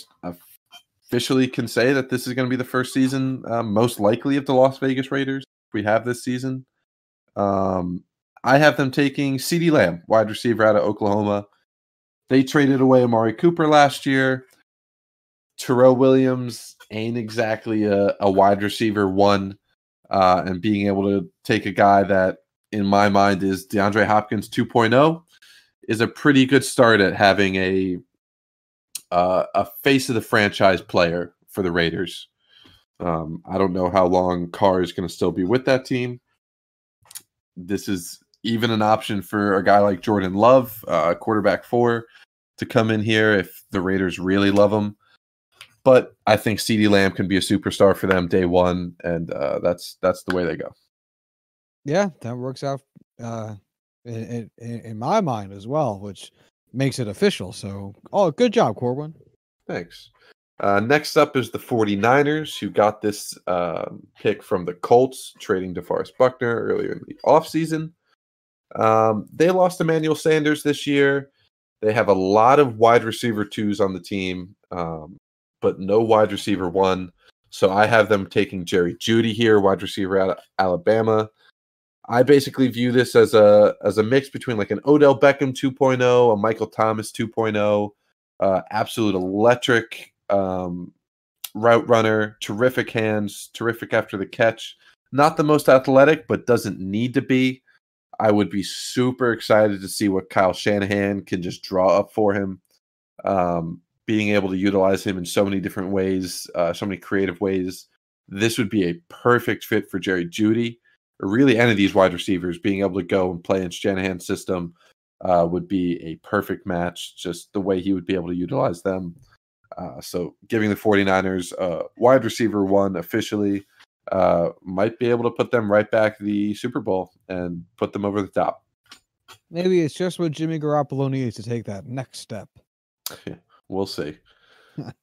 [SPEAKER 2] officially can say that this is going to be the first season, most likely, of the Las Vegas Raiders we have this season. I have them taking CeeDee Lamb, wide receiver out of Oklahoma. They traded away Amari Cooper last year. Terrell Williams ain't exactly a wide receiver one, and being able to take a guy that, in my mind, is DeAndre Hopkins 2.0 is a pretty good start at having a face of the franchise player for the Raiders. I don't know how long Carr is going to still be with that team. This is even an option for a guy like Jordan Love, quarterback 4. to come in here if the Raiders really love him. But I think CeeDee Lamb can be a superstar for them day one, and that's the way they go.
[SPEAKER 1] Yeah, that works out in my mind as well, which makes it official. So, good job, Corwin.
[SPEAKER 2] Thanks. Next up is the 49ers, who got this pick from the Colts, trading DeForest Buckner earlier in the offseason. They lost Emmanuel Sanders this year. They have a lot of wide receiver twos on the team, but no wide receiver one. So I have them taking Jerry Jeudy here, wide receiver out of Alabama. I basically view this as a mix between like an Odell Beckham 2.0, a Michael Thomas 2.0, absolute electric route runner, terrific hands, terrific after the catch. Not the most athletic, but doesn't need to be. I would be super excited to see what Kyle Shanahan can just draw up for him. Being able to utilize him in so many different ways, so many creative ways. This would be a perfect fit for Jerry Jeudy. Or really any of these wide receivers being able to go and play in Shanahan's system would be a perfect match, just the way he would be able to utilize them. So giving the 49ers wide receiver one officially might be able to put them right back to the Super Bowl and put them over the top.
[SPEAKER 1] Maybe it's just what Jimmy Garoppolo needs to take that next step.
[SPEAKER 2] We'll see.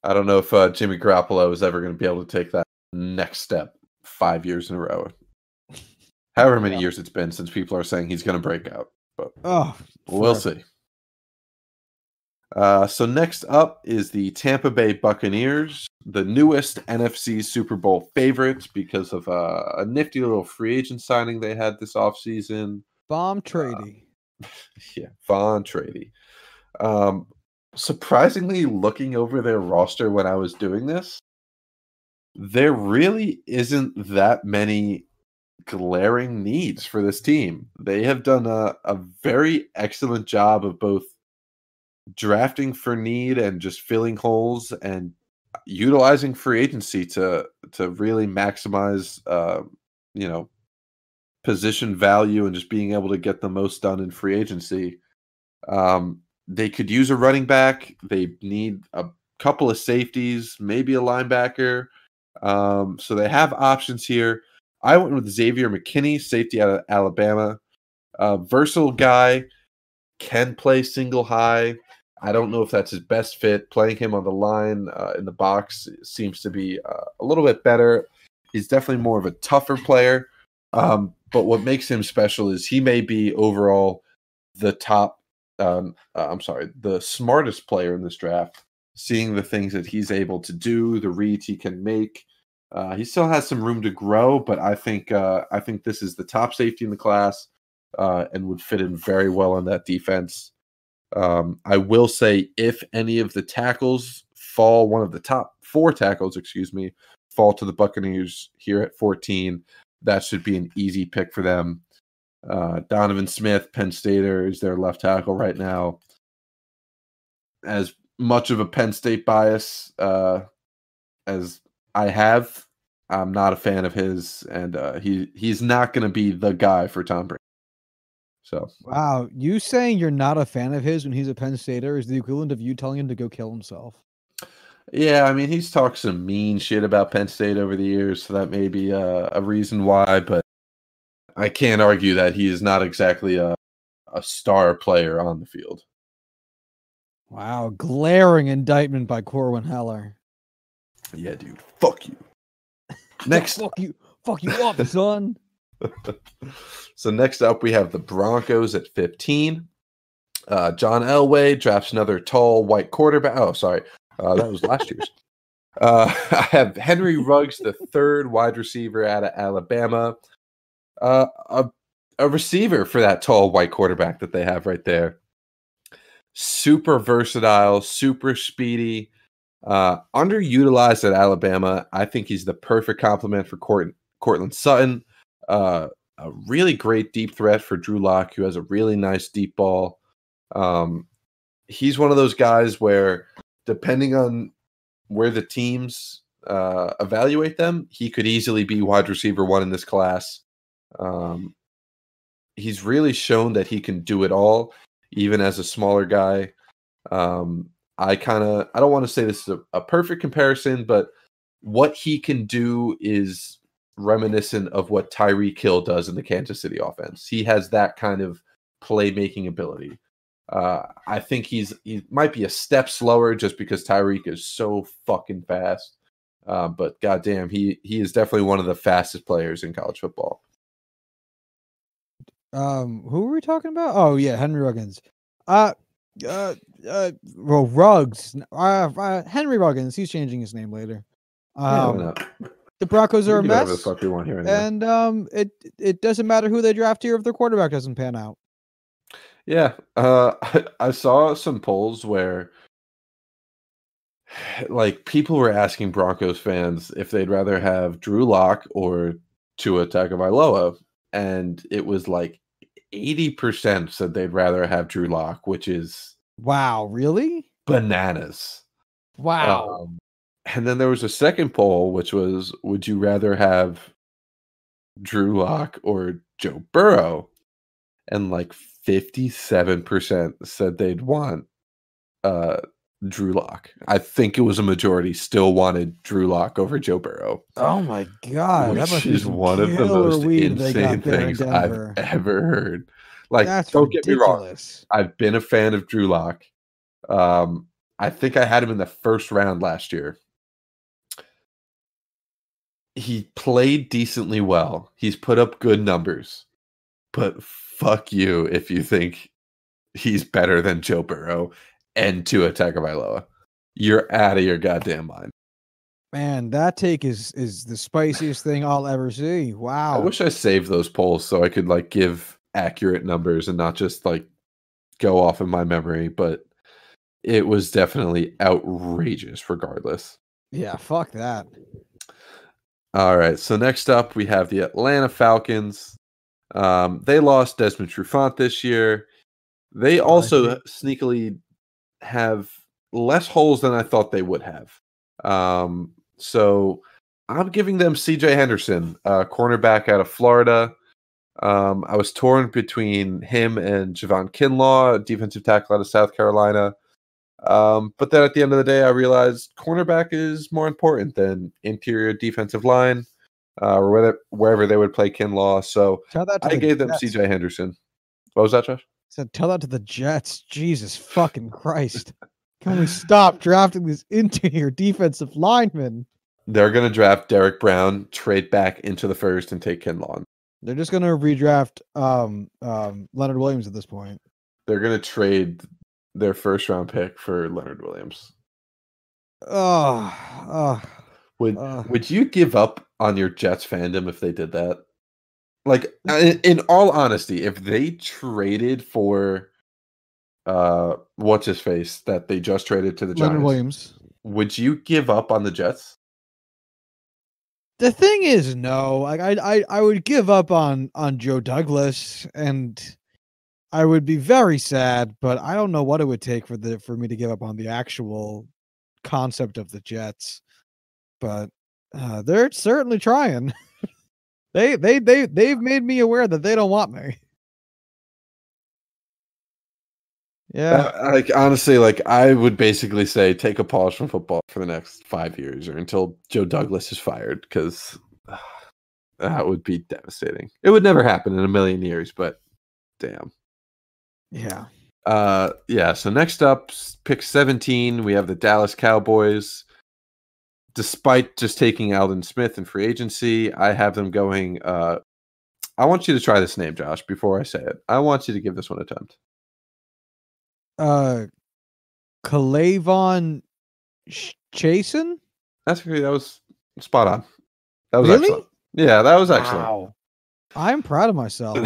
[SPEAKER 2] I don't know if Jimmy Garoppolo is ever going to be able to take that next step 5 years in a row. However many years it's been since people are saying he's going to break out. But we'll see. So next up is the Tampa Bay Buccaneers, the newest NFC Super Bowl favorites because of a nifty little free agent signing they had this offseason.
[SPEAKER 1] Bomb Trady.
[SPEAKER 2] Von Trady. Surprisingly, looking over their roster when I was doing this, there really isn't that many glaring needs for this team. They have done a very excellent job of both drafting for need and just filling holes and utilizing free agency to really maximize position value and just being able to get the most done in free agency. They could use a running back. They need a couple of safeties, maybe a linebacker. So they have options here. I went with Xavier McKinney, safety out of Alabama. Versatile guy, can play single high. I don't know if that's his best fit. Playing him on the line in the box seems to be a little bit better. He's definitely more of a tougher player. But what makes him special is he may be overall the the smartest player in this draft. Seeing the things that he's able to do, the reads he can make. He still has some room to grow, but I think this is the top safety in the class and would fit in very well on that defense. I will say if any of the tackles fall, one of the top 4 tackles, fall to the Buccaneers here at 14, that should be an easy pick for them. Donovan Smith, Penn Stater, is their left tackle right now. As much of a Penn State bias as I have, I'm not a fan of his, and he's not going to be the guy for Tom Brady. So
[SPEAKER 1] wow, you saying you're not a fan of his when he's a Penn Stater is the equivalent of you telling him to go kill himself.
[SPEAKER 2] Yeah, I mean, he's talked some mean shit about Penn State over the years, so that may be a reason why, but I can't argue that he is not exactly a star player on the field.
[SPEAKER 1] Wow, glaring indictment by Corwin Heller.
[SPEAKER 2] Yeah, dude, fuck you. Next,
[SPEAKER 1] fuck you up, son.
[SPEAKER 2] So next up, we have the Broncos at 15. John Elway drafts another tall white quarterback. Oh, sorry. That was last year's. I have Henry Ruggs, the third wide receiver out of Alabama. A receiver for that tall white quarterback that they have right there. Super versatile, super speedy. Underutilized at Alabama. I think he's the perfect complement for Cortland Sutton. A really great deep threat for Drew Lock, who has a really nice deep ball. He's one of those guys where, depending on where the teams evaluate them, he could easily be wide receiver 1 in this class. He's really shown that he can do it all, even as a smaller guy. I don't want to say this is a perfect comparison, but what he can do is reminiscent of what Tyreek Hill does in the Kansas City offense. He has that kind of playmaking ability. I think he might be a step slower just because Tyreek is so fucking fast. But goddamn, he is definitely one of the fastest players in college football.
[SPEAKER 1] Who were we talking about? Oh yeah, Henry Ruggs. Well, Ruggs. Henry Ruggs. He's changing his name later.
[SPEAKER 2] Yeah, why not?
[SPEAKER 1] The Broncos
[SPEAKER 2] We
[SPEAKER 1] are a
[SPEAKER 2] can do whatever the
[SPEAKER 1] mess,
[SPEAKER 2] fuck we want here anyway.
[SPEAKER 1] and it doesn't matter who they draft here if their quarterback doesn't pan out.
[SPEAKER 2] Yeah, I saw some polls where like people were asking Broncos fans if they'd rather have Drew Lock or Tua Tagovailoa, and it was like 80% said they'd rather have Drew Lock, which is
[SPEAKER 1] Wow, really?
[SPEAKER 2] bananas.
[SPEAKER 1] Wow.
[SPEAKER 2] And then there was a second poll, which was, would you rather have Drew Lock or Joe Burrow? And like 57% said they'd want Drew Lock. I think it was a majority still wanted Drew Lock over Joe Burrow.
[SPEAKER 1] Oh my god, that
[SPEAKER 2] Which
[SPEAKER 1] must be
[SPEAKER 2] is
[SPEAKER 1] some
[SPEAKER 2] one of the
[SPEAKER 1] killer
[SPEAKER 2] most
[SPEAKER 1] weed they got
[SPEAKER 2] insane
[SPEAKER 1] there in
[SPEAKER 2] things I've
[SPEAKER 1] Denver.
[SPEAKER 2] ever heard. Like,
[SPEAKER 1] That's
[SPEAKER 2] don't get me wrong.
[SPEAKER 1] ridiculous.
[SPEAKER 2] I've been a fan of Drew Lock. I think I had him in the first round last year. He played decently well. He's put up good numbers. But fuck you if you think he's better than Joe Burrow and Tua Tagovailoa. You're out of your goddamn mind.
[SPEAKER 1] Man, that take is the spiciest thing I'll ever see.
[SPEAKER 2] I
[SPEAKER 1] Wow.
[SPEAKER 2] wish I saved those polls so I could like give accurate numbers and not just like go off of my memory, but it was definitely outrageous regardless.
[SPEAKER 1] Yeah, fuck that.
[SPEAKER 2] All right, so next up we have the Atlanta Falcons. They lost Desmond Trufant this year. They also sneakily have less holes than I thought they would have. So I'm giving them CJ Henderson, cornerback out of Florida. I was torn between him and Javon Kinlaw, defensive tackle out of South Carolina. But then at the end of the day, I realized cornerback is more important than interior defensive line, or wherever they would play Kinlaw. So I gave them CJ Henderson. What was that, Josh?
[SPEAKER 1] Said, tell that to the Jets. Jesus fucking Christ. Can we stop drafting these interior defensive linemen?
[SPEAKER 2] They're going to draft Derek Brown, trade back into the first, and take Kinlaw.
[SPEAKER 1] They're just going to redraft Leonard Williams at this point.
[SPEAKER 2] They're going to trade their first round pick for Leonard Williams. Would you give up on your Jets fandom if they did that? Like, in all honesty, if they traded for what's his face that they just traded to the Giants,
[SPEAKER 1] Leonard Williams,
[SPEAKER 2] would you give up on the Jets?
[SPEAKER 1] The thing is, no. Like I would give up on Joe Douglas, and I would be very sad, but I don't know what it would take for me to give up on the actual concept of the Jets. But they're certainly trying. They've made me aware that they don't want me. Yeah.
[SPEAKER 2] Like honestly, like I would basically say take a pause from football for the next 5 years or until Joe Douglas is fired, because that would be devastating. It would never happen in a million years, but damn.
[SPEAKER 1] Yeah.
[SPEAKER 2] Yeah, so next up, pick 17, we have the Dallas Cowboys. Despite just taking Aldon Smith in free agency, I have them going. I want you to try this name, Josh, before I say it. I want you to give this one an attempt.
[SPEAKER 1] Kalavon Chasen?
[SPEAKER 2] That was spot on. That was
[SPEAKER 1] really?
[SPEAKER 2] excellent. Yeah, that was excellent.
[SPEAKER 1] Wow. I'm proud of myself.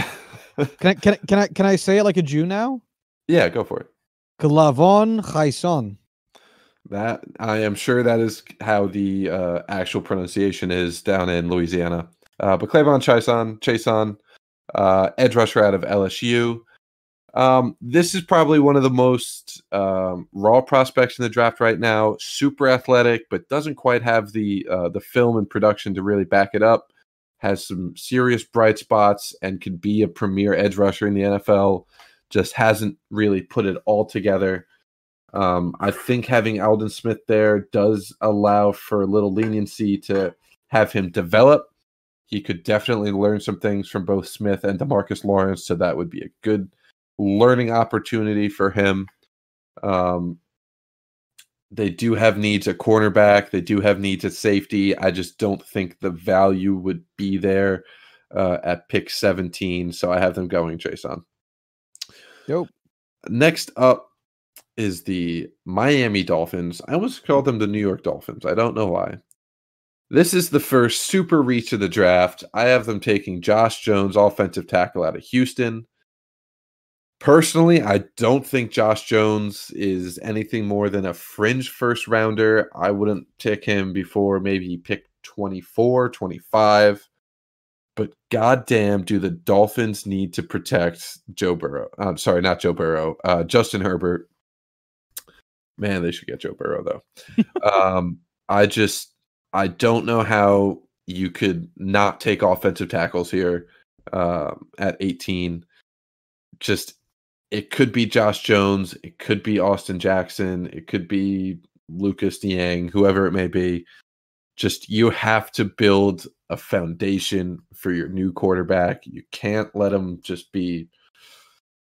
[SPEAKER 1] Can I say it like a Jew now?
[SPEAKER 2] Yeah, go for it.
[SPEAKER 1] Kalavon Chason.
[SPEAKER 2] That I am sure that is how the actual pronunciation is down in Louisiana. But Clavon Chason, edge rusher out of LSU. This is probably one of the most raw prospects in the draft right now. Super athletic, but doesn't quite have the film and production to really back it up. Has some serious bright spots and could be a premier edge rusher in the NFL. Just hasn't really put it all together. I think having Aldon Smith there does allow for a little leniency to have him develop. He could definitely learn some things from both Smith and DeMarcus Lawrence, so that would be a good learning opportunity for him. They do have needs at cornerback. They do have needs at safety. I just don't think the value would be there at pick 17, so I have them going Jason.
[SPEAKER 1] Dope.
[SPEAKER 2] Next up is the Miami Dolphins. I almost called them the New York Dolphins. I don't know why. This is the first super reach of the draft. I have them taking Josh Jones, offensive tackle out of Houston. Personally, I don't think Josh Jones is anything more than a fringe first rounder. I wouldn't pick him before maybe pick 24, 25. But goddamn, do the Dolphins need to protect Joe Burrow? I'm sorry, not Joe Burrow. Justin Herbert. Man, they should get Joe Burrow, though. I don't know how you could not take offensive tackles here at 18. Just, it could be Josh Jones. It could be Austin Jackson. It could be Lucas Niang, whoever it may be. Just, you have to build a foundation for your new quarterback. You can't let him just be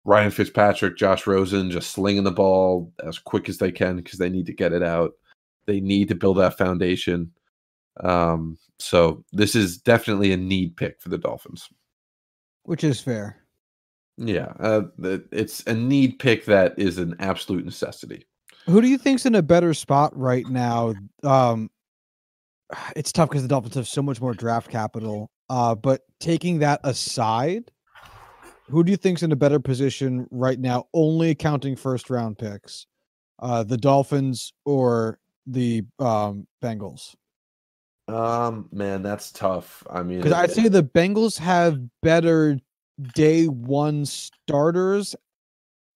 [SPEAKER 2] Ryan Fitzpatrick, Josh Rosen, just slinging the ball as quick as they can because they need to get it out. They need to build that foundation. So this is definitely a need pick for the Dolphins.
[SPEAKER 1] Which is fair.
[SPEAKER 2] Yeah, it's a need pick that is an absolute necessity.
[SPEAKER 1] Who do you think's in a better spot right now? It's tough because the Dolphins have so much more draft capital. But taking that aside, who do you think's in a better position right now, only counting first round picks? The Dolphins or the Bengals?
[SPEAKER 2] Man, that's tough. I mean,
[SPEAKER 1] Because I'd say the Bengals have better day one starters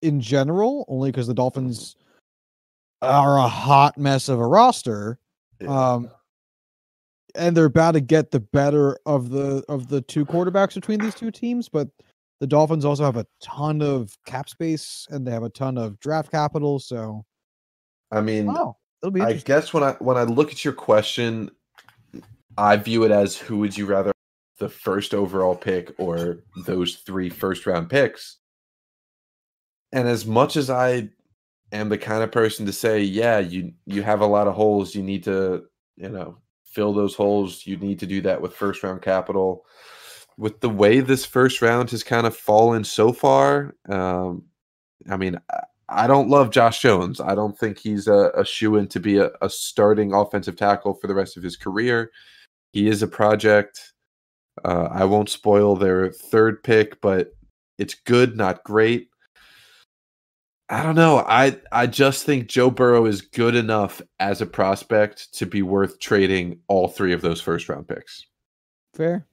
[SPEAKER 1] in general, only because the Dolphins are a hot mess of a roster.
[SPEAKER 2] yeah.
[SPEAKER 1] And they're about to get the better of the two quarterbacks between these two teams, but the Dolphins also have a ton of cap space and they have a ton of draft capital. So,
[SPEAKER 2] I mean,
[SPEAKER 1] it'll be
[SPEAKER 2] I
[SPEAKER 1] interesting.
[SPEAKER 2] guess when I look at your question, I view it as, who would you rather, the first overall pick or those 3 first round picks? And as much as I am the kind of person to say, yeah, you have a lot of holes, you need to, fill those holes. You need to do that with first round capital. With the way this first round has kind of fallen so far, I mean, I don't love Josh Jones. I don't think he's a shoo-in to be a starting offensive tackle for the rest of his career. He is a project. I won't spoil their third pick, but it's good, not great. I don't know. I just think Joe Burrow is good enough as a prospect to be worth trading all 3 of those first round picks.
[SPEAKER 1] Fair.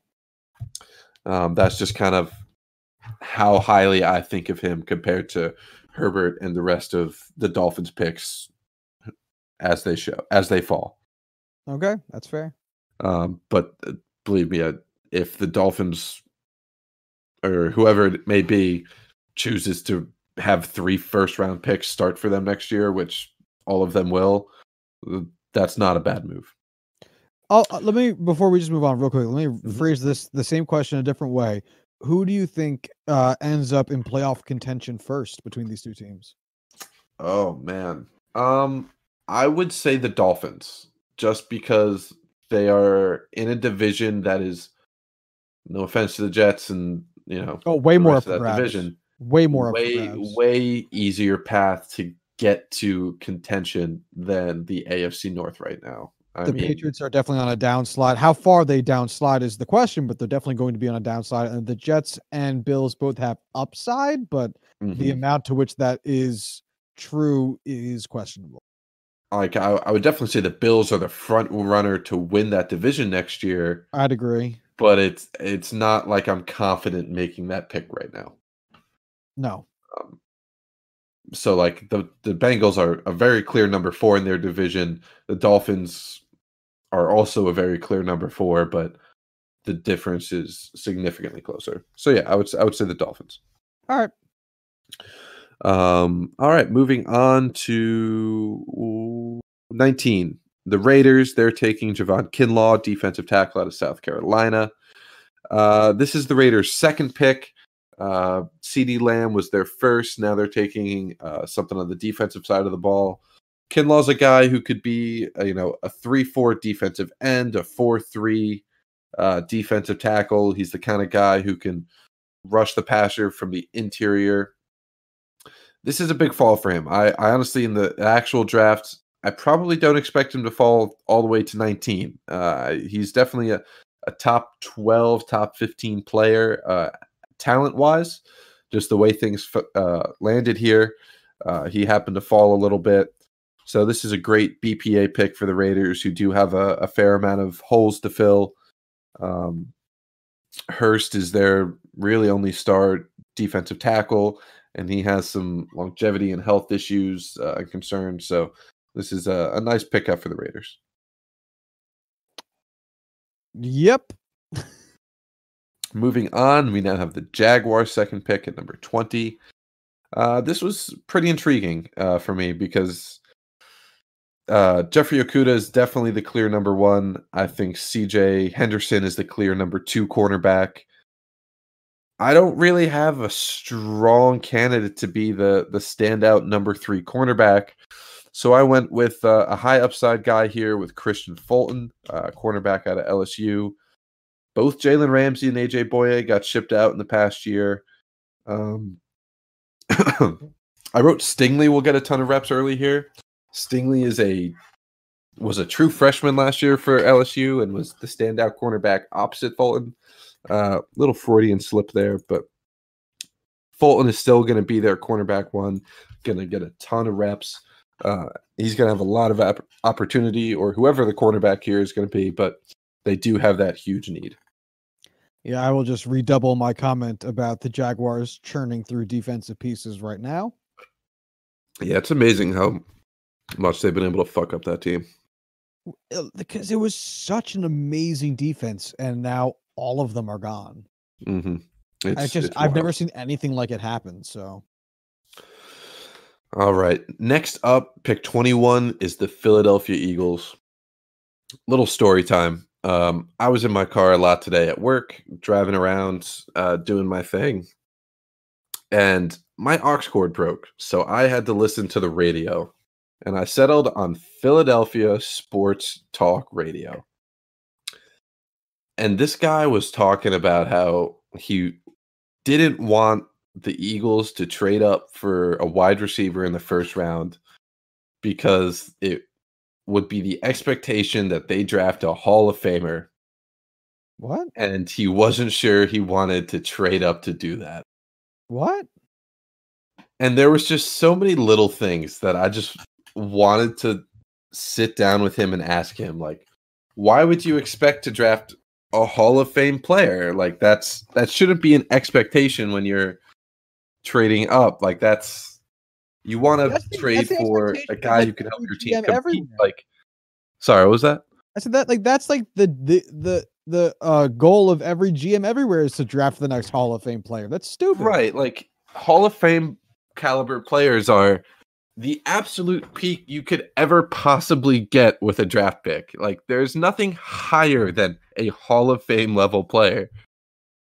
[SPEAKER 2] That's just kind of how highly I think of him compared to Herbert and the rest of the Dolphins picks as they fall.
[SPEAKER 1] Okay, that's fair.
[SPEAKER 2] But believe me, if the Dolphins or whoever it may be chooses to have 3 first round picks start for them next year, which all of them will, that's not a bad move.
[SPEAKER 1] Let me, before we just move on real quick, let me phrase the same question a different way. Who do you think ends up in playoff contention first between these two teams?
[SPEAKER 2] Oh man. I would say the Dolphins, just because they are in a division that is, no offense to the Jets and
[SPEAKER 1] way
[SPEAKER 2] the
[SPEAKER 1] more
[SPEAKER 2] rest
[SPEAKER 1] up
[SPEAKER 2] of
[SPEAKER 1] for
[SPEAKER 2] that
[SPEAKER 1] grabs.
[SPEAKER 2] division,
[SPEAKER 1] Way more up for grabs.
[SPEAKER 2] way easier path to get to contention than the AFC North right now.
[SPEAKER 1] The Patriots are definitely on a downslide. How far they downslide is the question, but they're definitely going to be on a downside. And the Jets and Bills both have upside, but the amount to which that is true is questionable.
[SPEAKER 2] Like, I would definitely say the Bills are the front runner to win that division next year.
[SPEAKER 1] I'd agree.
[SPEAKER 2] But it's not like I'm confident making that pick right now.
[SPEAKER 1] No.
[SPEAKER 2] So like the Bengals are a very clear number 4 in their division. The Dolphins are also a very clear number 4, but the difference is significantly closer. So yeah, I would say the Dolphins.
[SPEAKER 1] All right.
[SPEAKER 2] All right, moving on to 19. The Raiders, they're taking Javon Kinlaw, defensive tackle out of South Carolina. This is the Raiders' second pick. CD Lamb was their first. Now they're taking something on the defensive side of the ball. Kinlaw's a guy who could be, a 3-4 defensive end, a 4-3 defensive tackle. He's the kind of guy who can rush the passer from the interior. This is a big fall for him. I honestly, in the actual draft, I probably don't expect him to fall all the way to 19. He's definitely a top 12, top 15 player, talent-wise. Just the way things landed here, he happened to fall a little bit. So this is a great BPA pick for the Raiders, who do have a fair amount of holes to fill. Hurst is their really only star defensive tackle, and he has some longevity and health issues and concerns. So this is a nice pickup for the Raiders.
[SPEAKER 1] Yep.
[SPEAKER 2] Moving on, we now have the Jaguars' second pick at number 20. This was pretty intriguing for me because Jeffrey Okudah is definitely the clear number one. I think CJ Henderson is the clear number 2 cornerback. I don't really have a strong candidate to be the standout number 3 cornerback. So I went with a high upside guy here with Christian Fulton, cornerback out of LSU. Both Jalen Ramsey and AJ Boye got shipped out in the past year. I wrote Stingley will get a ton of reps early here. Stingley was a true freshman last year for LSU and was the standout cornerback opposite Fulton. Little Freudian slip there, but Fulton is still going to be their cornerback 1, going to get a ton of reps. He's going to have a lot of opportunity, or whoever the cornerback here is going to be, but they do have that huge need.
[SPEAKER 1] Yeah, I will just redouble my comment about the Jaguars churning through defensive pieces right now.
[SPEAKER 2] Yeah, it's amazing how much they've been able to fuck up that team.
[SPEAKER 1] Because it was such an amazing defense, and now all of them are gone.
[SPEAKER 2] Mm-hmm.
[SPEAKER 1] I've never seen anything like it happen. So,
[SPEAKER 2] all right. Next up, pick 21 is the Philadelphia Eagles. Little story time. I was in my car a lot today at work, driving around, doing my thing, and my aux cord broke. So I had to listen to the radio, and I settled on Philadelphia Sports Talk Radio. And this guy was talking about how he didn't want the Eagles to trade up for a wide receiver in the first round because it would be the expectation that they draft a Hall of Famer.
[SPEAKER 1] What?
[SPEAKER 2] And he wasn't sure he wanted to trade up to do that.
[SPEAKER 1] What?
[SPEAKER 2] And there was just so many little things that I just wanted to sit down with him and ask him, like, why would you expect to draft a Hall of Fame player? Like, that shouldn't be an expectation when you're trading up. Like, you want to trade for a guy who can help your team compete.
[SPEAKER 1] Everywhere.
[SPEAKER 2] Like, sorry, what was that?
[SPEAKER 1] I said that that's like the goal of every GM everywhere is to draft the next Hall of Fame player. That's stupid.
[SPEAKER 2] Right. Like, Hall of Fame caliber players are the absolute peak you could ever possibly get with a draft pick. Like, there's nothing higher than a Hall of Fame level player.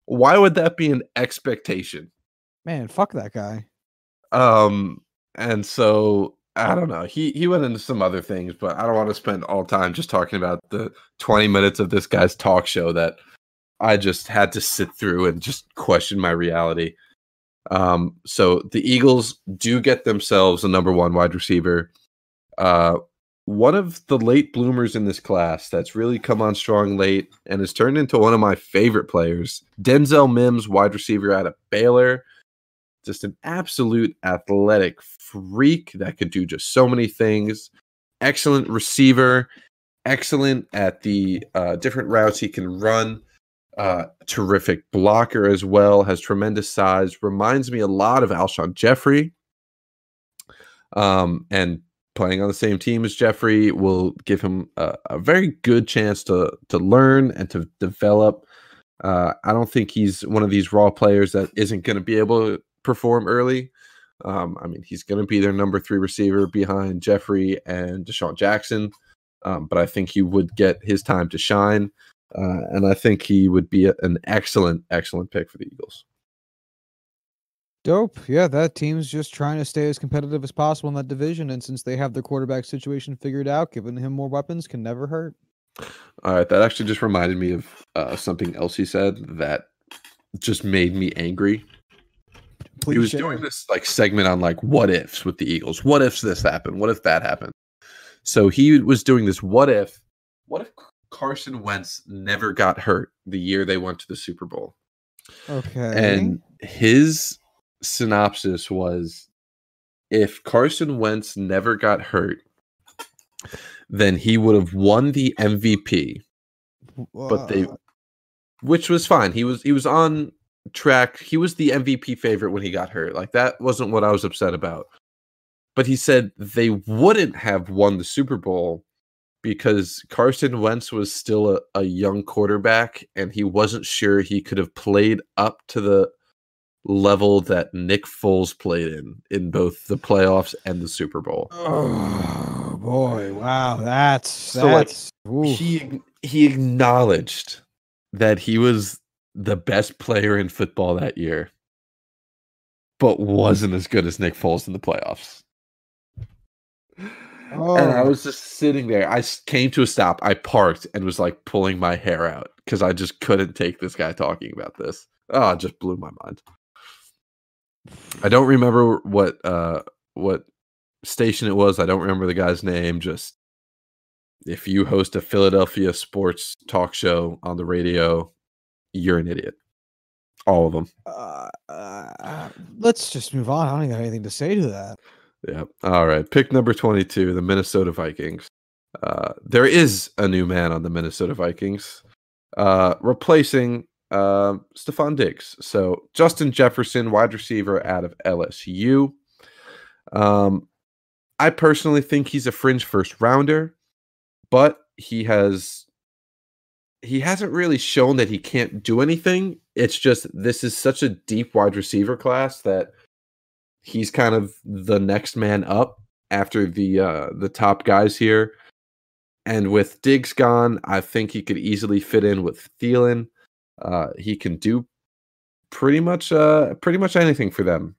[SPEAKER 2] Why would that be an expectation?
[SPEAKER 1] Man, fuck that guy.
[SPEAKER 2] And so I don't know. He went into some other things, but I don't want to spend all time just talking about the 20 minutes of this guy's talk show that I just had to sit through and just question my reality. So the Eagles do get themselves a number 1 wide receiver. One of the late bloomers in this class that's really come on strong late and has turned into one of my favorite players, Denzel Mims, wide receiver out of Baylor. Just an absolute athletic freak that could do just so many things. Excellent receiver, excellent at the different routes he can run. Terrific blocker as well, has tremendous size, reminds me a lot of Alshon Jeffrey. And playing on the same team as Jeffrey will give him a very good chance to learn and to develop. I don't think he's one of these raw players that isn't going to be able to perform early. I mean, he's going to be their number 3 receiver behind Jeffrey and Deshaun Jackson. But I think he would get his time to shine. And I think he would be an excellent pick for the Eagles.
[SPEAKER 1] Dope. Yeah, that team's just trying to stay as competitive as possible in that division. And since they have their quarterback situation figured out, giving him more weapons can never hurt.
[SPEAKER 2] All right. That actually just reminded me of something else he said that just made me angry.
[SPEAKER 1] Please
[SPEAKER 2] he was
[SPEAKER 1] share.
[SPEAKER 2] doing this like segment on like what ifs with the Eagles. What if this happened? What if that happened? So he was doing this what if Carson Wentz never got hurt the year they went to the Super Bowl.
[SPEAKER 1] Okay.
[SPEAKER 2] And his synopsis was, if Carson Wentz never got hurt, then he would have won the MVP. Which was fine. He was on track. He was the MVP favorite when he got hurt. Like, that wasn't what I was upset about. But he said they wouldn't have won the Super Bowl because Carson Wentz was still a young quarterback, and he wasn't sure he could have played up to the level that Nick Foles played in both the playoffs and the Super Bowl.
[SPEAKER 1] Oh boy, wow, that's
[SPEAKER 2] he acknowledged that he was the best player in football that year, but wasn't as good as Nick Foles in the playoffs. And I was just sitting there. I came to a stop. I parked and was like pulling my hair out because I just couldn't take this guy talking about this. Oh, it just blew my mind. I don't remember what station it was. I don't remember the guy's name. Just, if you host a Philadelphia sports talk show on the radio, you're an idiot. All of them.
[SPEAKER 1] Let's just move on. I don't even have anything to say to that.
[SPEAKER 2] Yeah. All right. Pick number 22, the Minnesota Vikings. There is a new man on the Minnesota Vikings, replacing Stephon Diggs. So Justin Jefferson, wide receiver out of LSU. I personally think he's a fringe first rounder, but he hasn't really shown that he can't do anything. It's just, this is such a deep wide receiver class that he's kind of the next man up after the top guys here. And with Diggs gone, I think he could easily fit in with Thielen. He can do pretty much anything for them.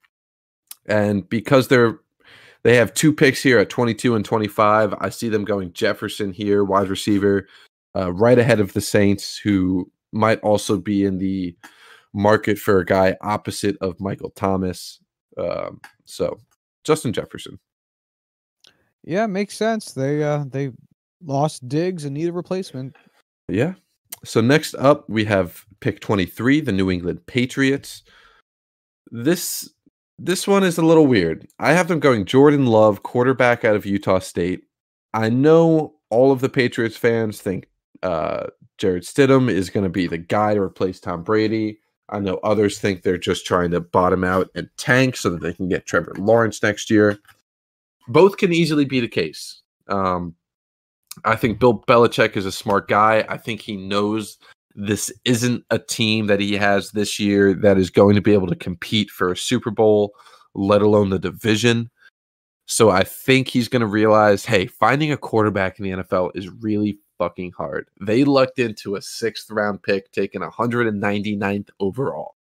[SPEAKER 2] And because they have 2 picks here at 22 and 25, I see them going Jefferson here, wide receiver, right ahead of the Saints, who might also be in the market for a guy opposite of Michael Thomas. So Justin Jefferson.
[SPEAKER 1] Yeah, makes sense. They lost Diggs and need a replacement.
[SPEAKER 2] Yeah. So next up, we have pick 23, the New England Patriots. This one is a little weird. I have them going Jordan Love, quarterback out of Utah State. I know all of the Patriots fans think Jared Stidham is going to be the guy to replace Tom Brady. I know others think they're just trying to bottom out and tank so that they can get Trevor Lawrence next year. Both can easily be the case. I think Bill Belichick is a smart guy. I think he knows this isn't a team that he has this year that is going to be able to compete for a Super Bowl, let alone the division. So I think he's going to realize, hey, finding a quarterback in the NFL is really fucking hard. They lucked into a 6th round pick, taken 199th overall.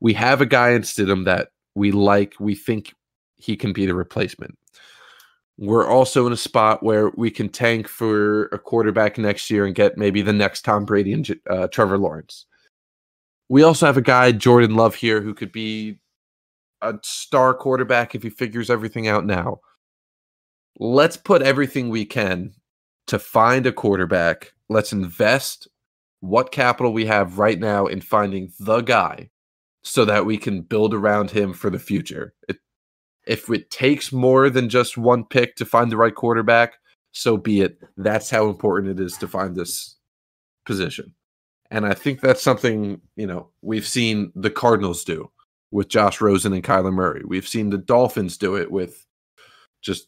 [SPEAKER 2] We have a guy in Stidham that we like. We think he can be the replacement. We're also in a spot where we can tank for a quarterback next year and get maybe the next Tom Brady and Trevor Lawrence. We also have a guy, Jordan Love, here who could be a star quarterback if he figures everything out now. Let's put everything we can to find a quarterback. Let's invest what capital we have right now in finding the guy so that we can build around him for the future. If it takes more than just one pick to find the right quarterback, so be it. That's how important it is to find this position. And I think that's something, we've seen the Cardinals do with Josh Rosen and Kyler Murray. We've seen the Dolphins do it with just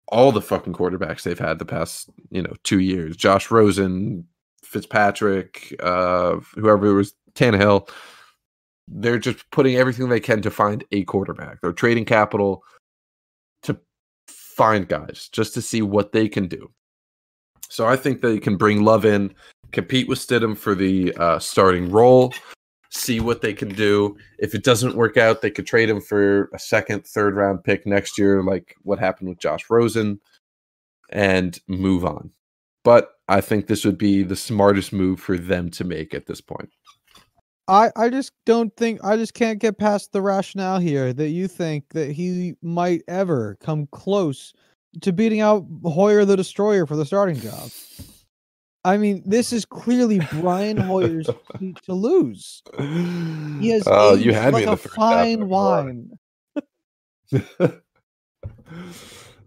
[SPEAKER 2] all the fucking quarterbacks they've had the past, 2 years. Josh Rosen, Fitzpatrick, whoever it was, Tannehill. they're just putting everything they can to find a quarterback. They're trading capital to find guys just to see what they can do. So I think they can bring Love in, compete with Stidham for the starting role, see what they can do. If it doesn't work out, they could trade him for a second, third round pick next year, like what happened with Josh Rosen, and move on. But I think this would be the smartest move for them to make at this point.
[SPEAKER 1] I just can't get past the rationale here that you think that he might ever come close to beating out Hoyer the Destroyer for the starting job. I mean, this is clearly Brian Hoyer's seat to lose. He has aged
[SPEAKER 2] you had
[SPEAKER 1] like
[SPEAKER 2] me in
[SPEAKER 1] a
[SPEAKER 2] the first
[SPEAKER 1] fine wine.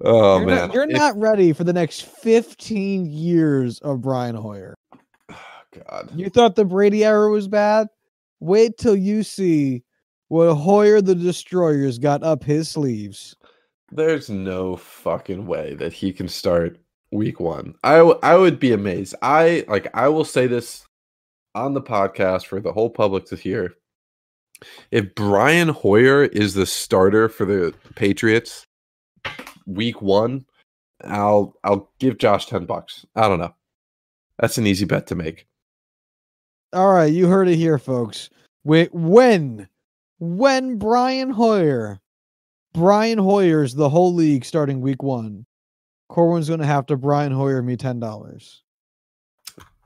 [SPEAKER 2] Oh,
[SPEAKER 1] You're not ready for the next 15 years of Brian Hoyer.
[SPEAKER 2] God.
[SPEAKER 1] You thought the Brady era was bad? Wait till you see what Hoyer the Destroyer's got up his sleeves.
[SPEAKER 2] There's no fucking way that he can start week 1. I would be amazed. I will say this on the podcast for the whole public to hear. If Brian Hoyer is the starter for the Patriots week 1, I'll give Josh $10. I don't know. That's an easy bet to make.
[SPEAKER 1] All right, you heard it here, folks. When Brian Hoyer's the whole league starting week 1, Corwin's going to have to Brian Hoyer me $10.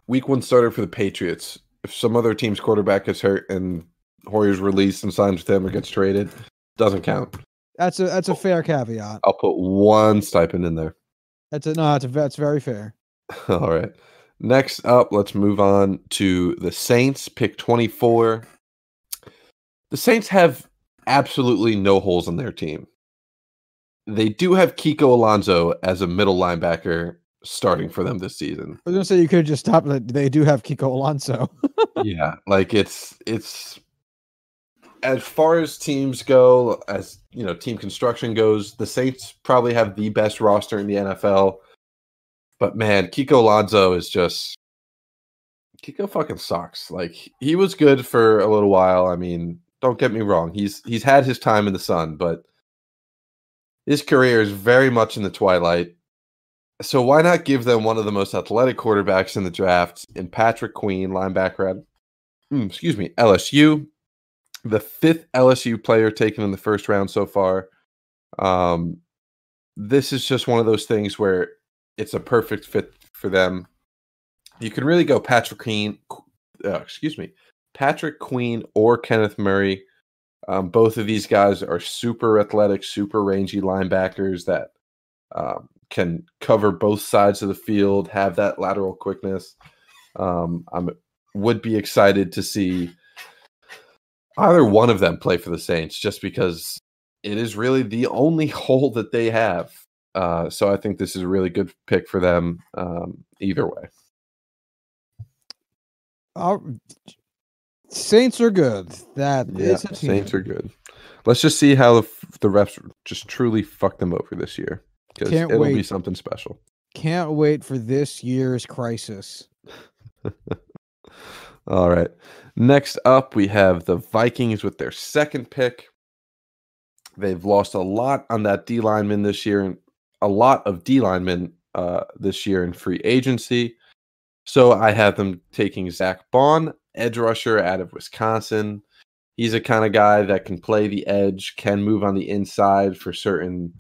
[SPEAKER 2] Week 1 starter for the Patriots. If some other team's quarterback is hurt and Hoyer's released and signs with them or gets traded, doesn't count.
[SPEAKER 1] That's a fair caveat.
[SPEAKER 2] I'll put one stipend in there.
[SPEAKER 1] That's very fair.
[SPEAKER 2] All right. Next up, let's move on to the Saints, pick 24. The Saints have absolutely no holes in their team. They do have Kiko Alonso as a middle linebacker starting for them this season.
[SPEAKER 1] I was gonna say you could have just stopped it. They do have Kiko Alonso.
[SPEAKER 2] Yeah, like it's as far as teams go, as you know, team construction goes, the Saints probably have the best roster in the NFL. But man, Kiko Alonso is just Kiko fucking sucks. Like he was good for a little while. I mean, don't get me wrong. He's had his time in the sun, but his career is very much in the twilight. So why not give them one of the most athletic quarterbacks in the draft in Patrick Queen, linebacker at LSU, the 5th LSU player taken in the first round so far. This is just one of those things where it's a perfect fit for them. You can really go Patrick Queen or Kenneth Murray. Both of these guys are super athletic, super rangy linebackers that can cover both sides of the field, have that lateral quickness. I would be excited to see either one of them play for the Saints just because it is really the only hole that they have. So I think this is a really good pick for them either way.
[SPEAKER 1] Saints are good. Saints
[SPEAKER 2] are good. Let's just see how the refs just truly fuck them over this year because it'll be something special.
[SPEAKER 1] Can't wait for this year's crisis.
[SPEAKER 2] All right. Next up, we have the Vikings with their 2nd pick. They've lost a lot on that D lineman this year, and a lot of D linemen this year in free agency. So I have them taking Zach Bond, edge rusher out of Wisconsin. He's a kind of guy that can play the edge, can move on the inside for certain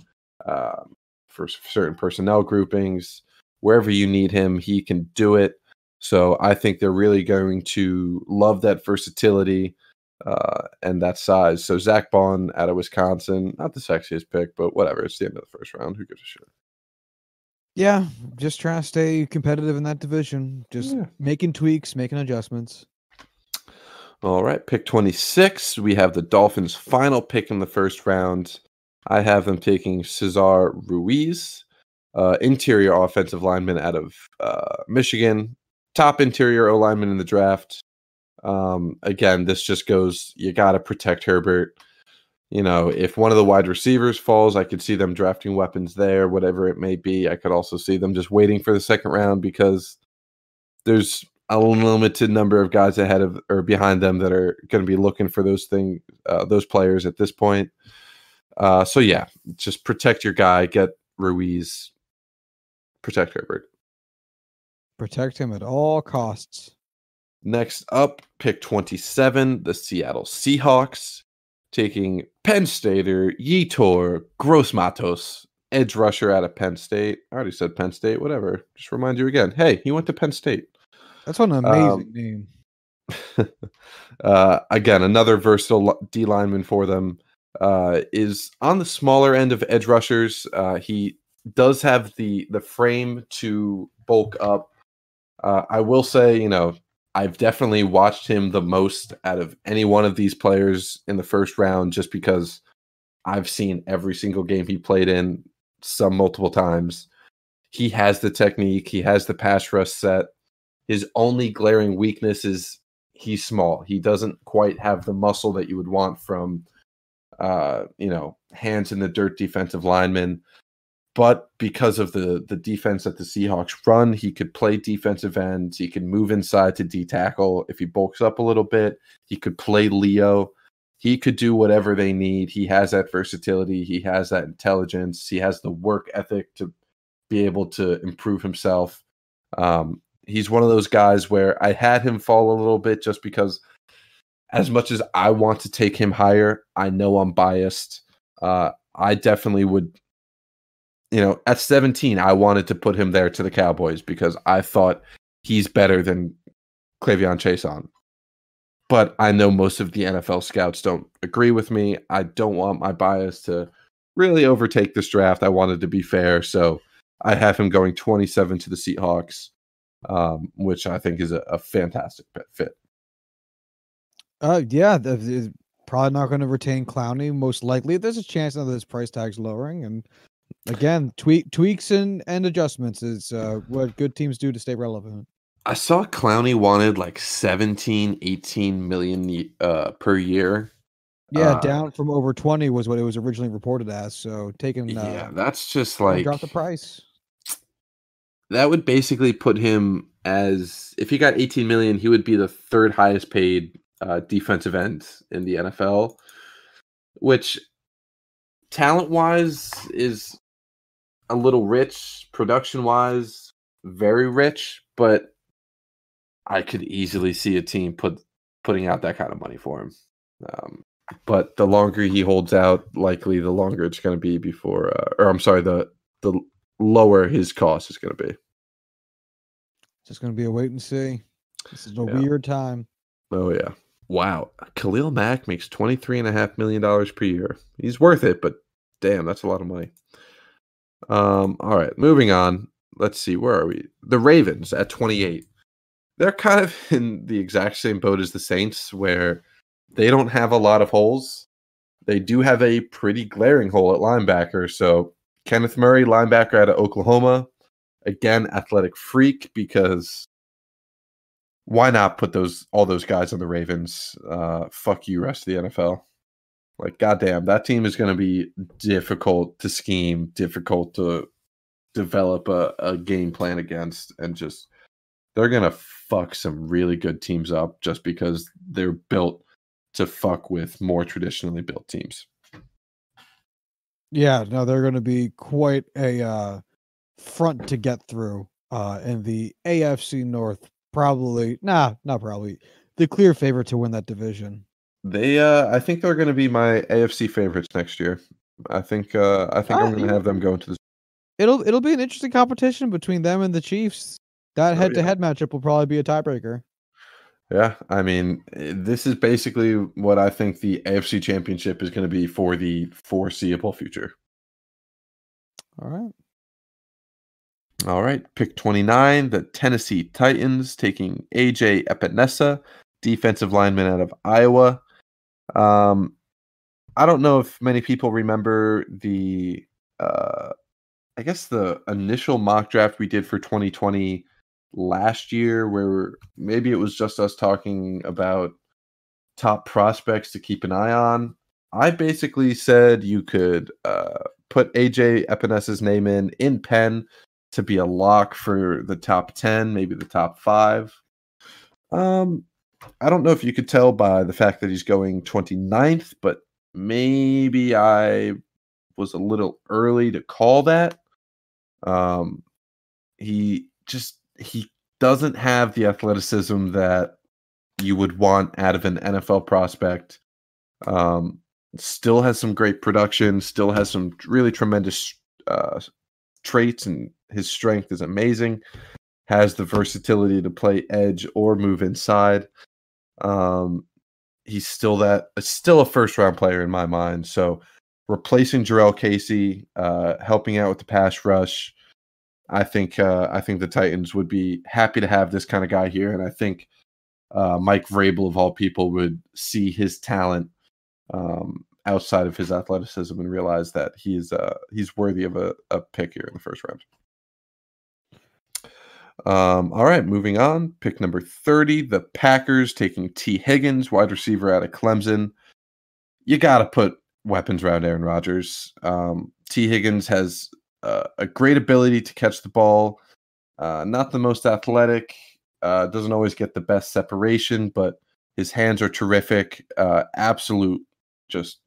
[SPEAKER 2] personnel groupings. Wherever you need him, he can do it. So I think they're really going to love that versatility and that size. So Zach Bond out of Wisconsin, not the sexiest pick, but whatever. It's the end of the first round. Who gives a shit?
[SPEAKER 1] Yeah, just trying to stay competitive in that division. Just making tweaks, making adjustments.
[SPEAKER 2] All right, pick 26. We have the Dolphins' final pick in the first round. I have them taking Cesar Ruiz, interior offensive lineman out of Michigan, top interior O-lineman in the draft. Again, this just goes, you got to protect Herbert. You know, if one of the wide receivers falls, I could see them drafting weapons there, whatever it may be. I could also see them just waiting for the second round because there's a limited number of guys ahead of or behind them that are going to be looking for those players at this point. So yeah, just protect your guy, get Ruiz, protect Herbert.
[SPEAKER 1] Protect him at all costs.
[SPEAKER 2] Next up, pick 27, the Seattle Seahawks, taking Penn Stater Yetur Gross-Matos, edge rusher out of Penn State. I already said Penn State, whatever. Just remind you again. Hey, he went to Penn State.
[SPEAKER 1] That's an amazing name.
[SPEAKER 2] Again, another versatile D lineman for them. Is on the smaller end of edge rushers. He does have the frame to bulk up. I will say, I've definitely watched him the most out of any one of these players in the first round, just because I've seen every single game he played in, some multiple times. He has the technique. He has the pass rush set. His only glaring weakness is he's small. He doesn't quite have the muscle that you would want from, hands in the dirt defensive lineman. But because of the defense that the Seahawks run, he could play defensive ends. He can move inside to D-tackle. If he bulks up a little bit, he could play Leo. He could do whatever they need. He has that versatility. He has that intelligence. He has the work ethic to be able to improve himself. He's one of those guys where I had him fall a little bit just because as much as I want to take him higher, I know I'm biased. I definitely would, at 17, I wanted to put him there to the Cowboys because I thought he's better than Cle'Veon Chason. But I know most of the NFL scouts don't agree with me. I don't want my bias to really overtake this draft. I wanted to be fair, so I have him going 27 to the Seahawks, which I think is a fantastic fit.
[SPEAKER 1] Yeah, is probably not going to retain Clowney. Most likely, there's a chance that this price tag's lowering, and again, tweaks and adjustments is what good teams do to stay relevant.
[SPEAKER 2] I saw Clowney wanted like 17, 18 million per year.
[SPEAKER 1] Yeah, down from over 20 was what it was originally reported as. So taking
[SPEAKER 2] that's just like
[SPEAKER 1] drop the price.
[SPEAKER 2] That would basically put him as, if he got 18 million, he would be the third highest paid defensive end in the NFL, which talent-wise is a little rich, production-wise very rich, but I could easily see a team putting out that kind of money for him. But the longer he holds out, likely the longer it's going to be before, the lower his cost is going to be.
[SPEAKER 1] It's just going to be a wait and see. This is a weird time.
[SPEAKER 2] Oh, yeah. Wow. Khalil Mack makes $23.5 million per year. He's worth it, but damn, that's a lot of money. All right, moving on. Let's see, where are we? The Ravens at 28. They're kind of in the exact same boat as the Saints, where they don't have a lot of holes. They do have a pretty glaring hole at linebacker. So Kenneth Murray, linebacker out of Oklahoma, again, athletic freak, because why not put all those guys on the Ravens? Fuck you, rest of the NFL. Like, goddamn, that team is going to be difficult to scheme, difficult to develop a game plan against, and just they're going to fuck some really good teams up just because they're built to fuck with more traditionally built teams.
[SPEAKER 1] Yeah, no, they're going to be quite a front to get through in the AFC North. Not probably, the clear favorite to win that division.
[SPEAKER 2] I think they're going to be my AFC favorites next year. I think I'm going to have them go into the.
[SPEAKER 1] It'll be an interesting competition between them and the Chiefs. That head-to-head matchup will probably be a tiebreaker.
[SPEAKER 2] Yeah, I mean, this is basically what I think the AFC Championship is going to be for the foreseeable future.
[SPEAKER 1] All
[SPEAKER 2] right. Pick 29, the Tennessee Titans, taking AJ Epinesa, defensive lineman out of Iowa. I don't know if many people remember the initial mock draft we did for 2020 last year, where maybe it was just us talking about top prospects to keep an eye on. I basically said you could put AJ Epinesa's name in pen to be a lock for the top 10, maybe the top 5. I don't know if you could tell by the fact that he's going 29th, but maybe I was a little early to call that. Um, he doesn't have the athleticism that you would want out of an NFL prospect. Um, Still has some great production, still has some really tremendous traits, and his strength is amazing. Has the versatility to play edge or move inside. Um, he's still a first round player in my mind. So replacing Jarrell Casey, helping out with the pass rush, I think the Titans would be happy to have this kind of guy here, and I think Mike Vrabel of all people would see his talent outside of his athleticism and realize that he's worthy of a pick here in the first round. All right, moving on. Pick number 30, the Packers taking T. Higgins, wide receiver out of Clemson. You got to put weapons around Aaron Rodgers. T. Higgins has a great ability to catch the ball. Not the most athletic. Doesn't always get the best separation, but his hands are terrific. Absolute, just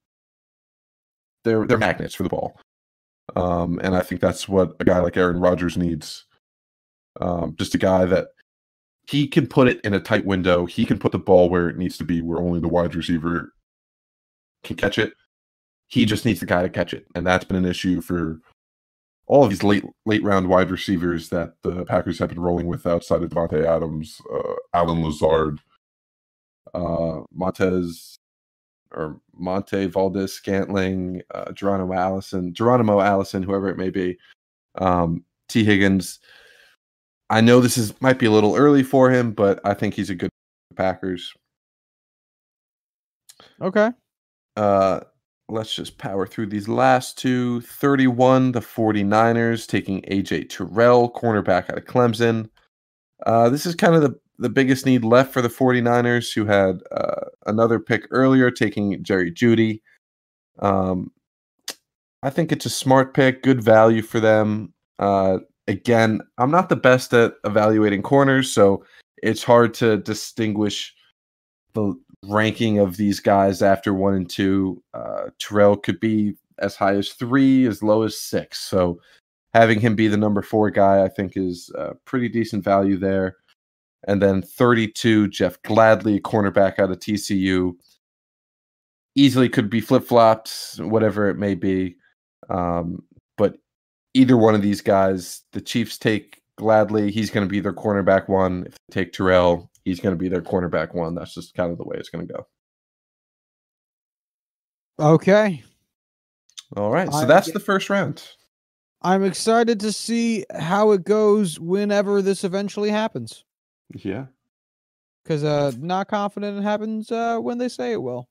[SPEAKER 2] they're magnets for the ball. And I think that's what a guy like Aaron Rodgers needs. Just a guy that he can put it in a tight window. He can put the ball where it needs to be, where only the wide receiver can catch it. He just needs the guy to catch it, and that's been an issue for all of these late round wide receivers that the Packers have been rolling with outside of Devontae Adams, Alan Lazard, Monte Valdez Scantling, Geronimo Allison, whoever it may be. T. Higgins. I know this might be a little early for him, but I think he's a good Packers.
[SPEAKER 1] Okay.
[SPEAKER 2] Let's just power through these last two. 31, the 49ers taking A.J. Terrell, cornerback out of Clemson. This is kind of the biggest need left for the 49ers, who had another pick earlier, taking Jerry Jeudy. I think it's a smart pick, good value for them. Again, I'm not the best at evaluating corners, so it's hard to distinguish the ranking of these guys after 1 and 2. Terrell could be as high as 3, as low as 6. So having him be the number 4 guy, I think, is pretty decent value there. And then 32, Jeff Gladney, cornerback out of TCU. Easily could be flip-flopped, whatever it may be. But either one of these guys, the Chiefs take Gladney, he's going to be their cornerback 1. If they take Terrell, he's going to be their cornerback 1. That's just kind of the way it's going to go.
[SPEAKER 1] Okay.
[SPEAKER 2] All right. So that's the first round.
[SPEAKER 1] I'm excited to see how it goes whenever this eventually happens.
[SPEAKER 2] Yeah.
[SPEAKER 1] Because not confident it happens when they say it will.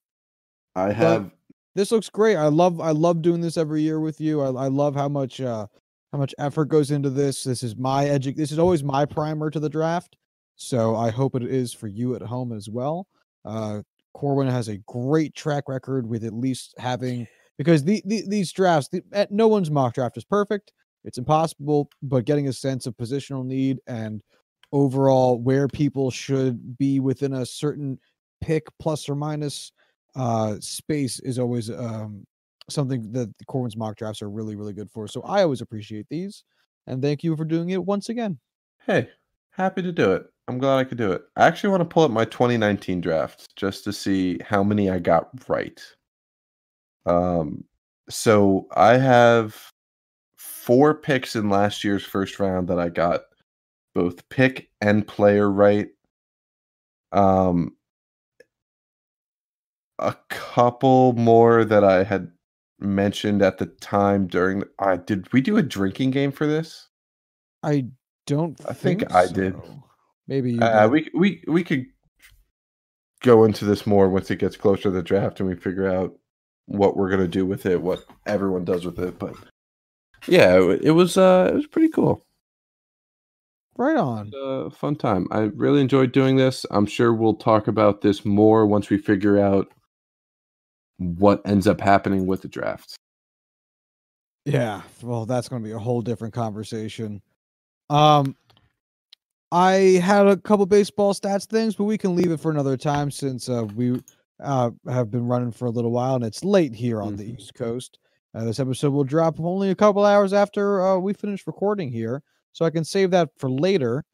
[SPEAKER 2] But
[SPEAKER 1] this looks great. I love doing this every year with you. I love how much effort goes into this. This is this is always my primer to the draft. So I hope it is for you at home as well. Corwin has a great track record with at least having, because these drafts, no one's mock draft is perfect. It's impossible, but getting a sense of positional need and overall where people should be within a certain pick plus or minus space is always something that the Corwin's mock drafts are really, really good for. So I always appreciate these, and thank you for doing it once again.
[SPEAKER 2] Hey, happy to do it. I'm glad I could do it. I actually want to pull up my 2019 draft just to see how many I got right. So I have 4 picks in last year's first round that I got both pick and player right. A couple more that I had mentioned at the time during did we do a drinking game for this?
[SPEAKER 1] I think
[SPEAKER 2] I did.
[SPEAKER 1] Maybe you did.
[SPEAKER 2] We could go into this more once it gets closer to the draft and we figure out what we're gonna do with it, what everyone does with it. But yeah, it was pretty cool.
[SPEAKER 1] Right on.
[SPEAKER 2] Fun time. I really enjoyed doing this. I'm sure we'll talk about this more once we figure out what ends up happening with the draft.
[SPEAKER 1] Yeah, well, that's going to be a whole different conversation. I had a couple baseball stats things, but we can leave it for another time since we have been running for a little while and it's late here on the East Coast. This episode will drop only a couple hours after we finish recording here, so I can save that for later.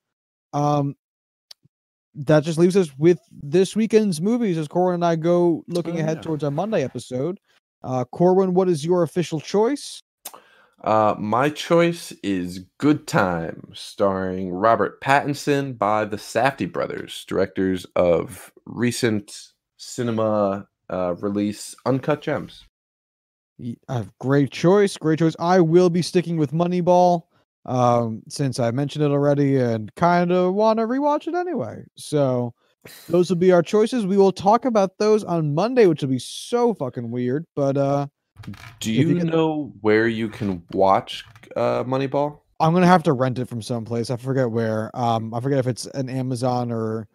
[SPEAKER 1] That just leaves us with this weekend's movies as Corwin and I go looking ahead towards our Monday episode. Corwin, what is your official choice?
[SPEAKER 2] My choice is Good Time, starring Robert Pattinson by the Safdie brothers, directors of recent cinema release Uncut Gems.
[SPEAKER 1] Great choice. Great choice. I will be sticking with Moneyball since I mentioned it already and kind of want to rewatch it anyway. So those will be our choices. We will talk about those on Monday, which will be so fucking weird. But
[SPEAKER 2] do you know where you can watch Moneyball?
[SPEAKER 1] I'm gonna have to rent it from someplace. I forget where. I forget if it's an Amazon or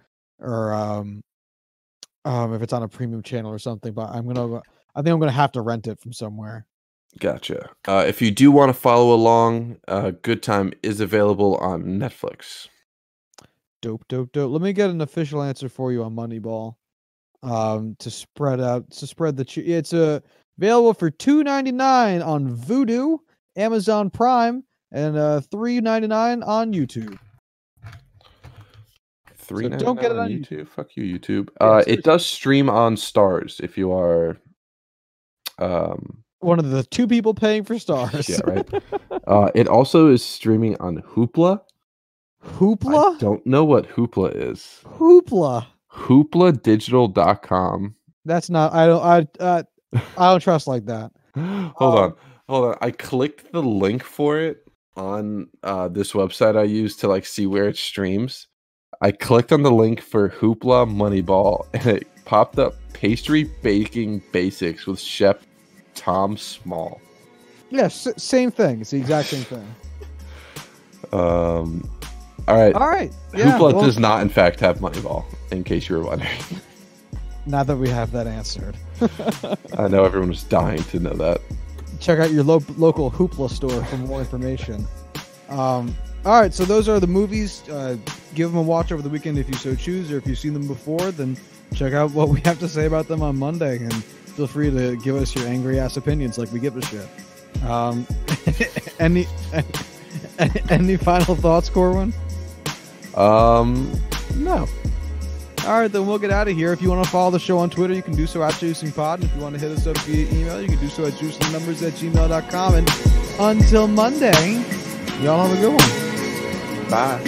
[SPEAKER 1] if it's on a premium channel or something. But I think I'm gonna have to rent it from somewhere.
[SPEAKER 2] Gotcha. If you do want to follow along, Good Time is available on Netflix.
[SPEAKER 1] Dope. Let me get an official answer for you on Moneyball. To spread the it's available for $2.99 on Vudu, Amazon Prime, and $3.99 on YouTube.
[SPEAKER 2] So don't get it on YouTube. Fuck you, YouTube.
[SPEAKER 1] Yeah,
[SPEAKER 2] it does stream on Stars if you are
[SPEAKER 1] one of the two people paying for Stars.
[SPEAKER 2] Yeah, right. It also is streaming on Hoopla.
[SPEAKER 1] Hoopla?
[SPEAKER 2] I don't know what Hoopla is.
[SPEAKER 1] Hoopla.
[SPEAKER 2] Hoopladigital.com.
[SPEAKER 1] That's not. I don't trust like that.
[SPEAKER 2] Hold on. I clicked the link for it on this website I use to like see where it streams. I clicked on the link for Hoopla Moneyball and it popped up Pastry Baking Basics with Chef Tom Small.
[SPEAKER 1] Yes, same thing. It's the exact same thing.
[SPEAKER 2] All right.
[SPEAKER 1] Yeah,
[SPEAKER 2] Hoopla does not, in fact, have Moneyball, in case you were wondering.
[SPEAKER 1] Now that we have that answered.
[SPEAKER 2] I know everyone was dying to know that.
[SPEAKER 1] Check out your local Hoopla store for more information. All right, so those are the movies. Give them a watch over the weekend if you so choose, or if you've seen them before, then check out what we have to say about them on Monday, and feel free to give us your angry-ass opinions like we give a shit. Any final thoughts, Corwin?
[SPEAKER 2] No.
[SPEAKER 1] All right, then we'll get out of here. If you want to follow the show on Twitter, you can do so at JuicingPod. And if you want to hit us up via email, you can do so at juicingnumbers@gmail.com. And until Monday, y'all have a good one.
[SPEAKER 2] Bye.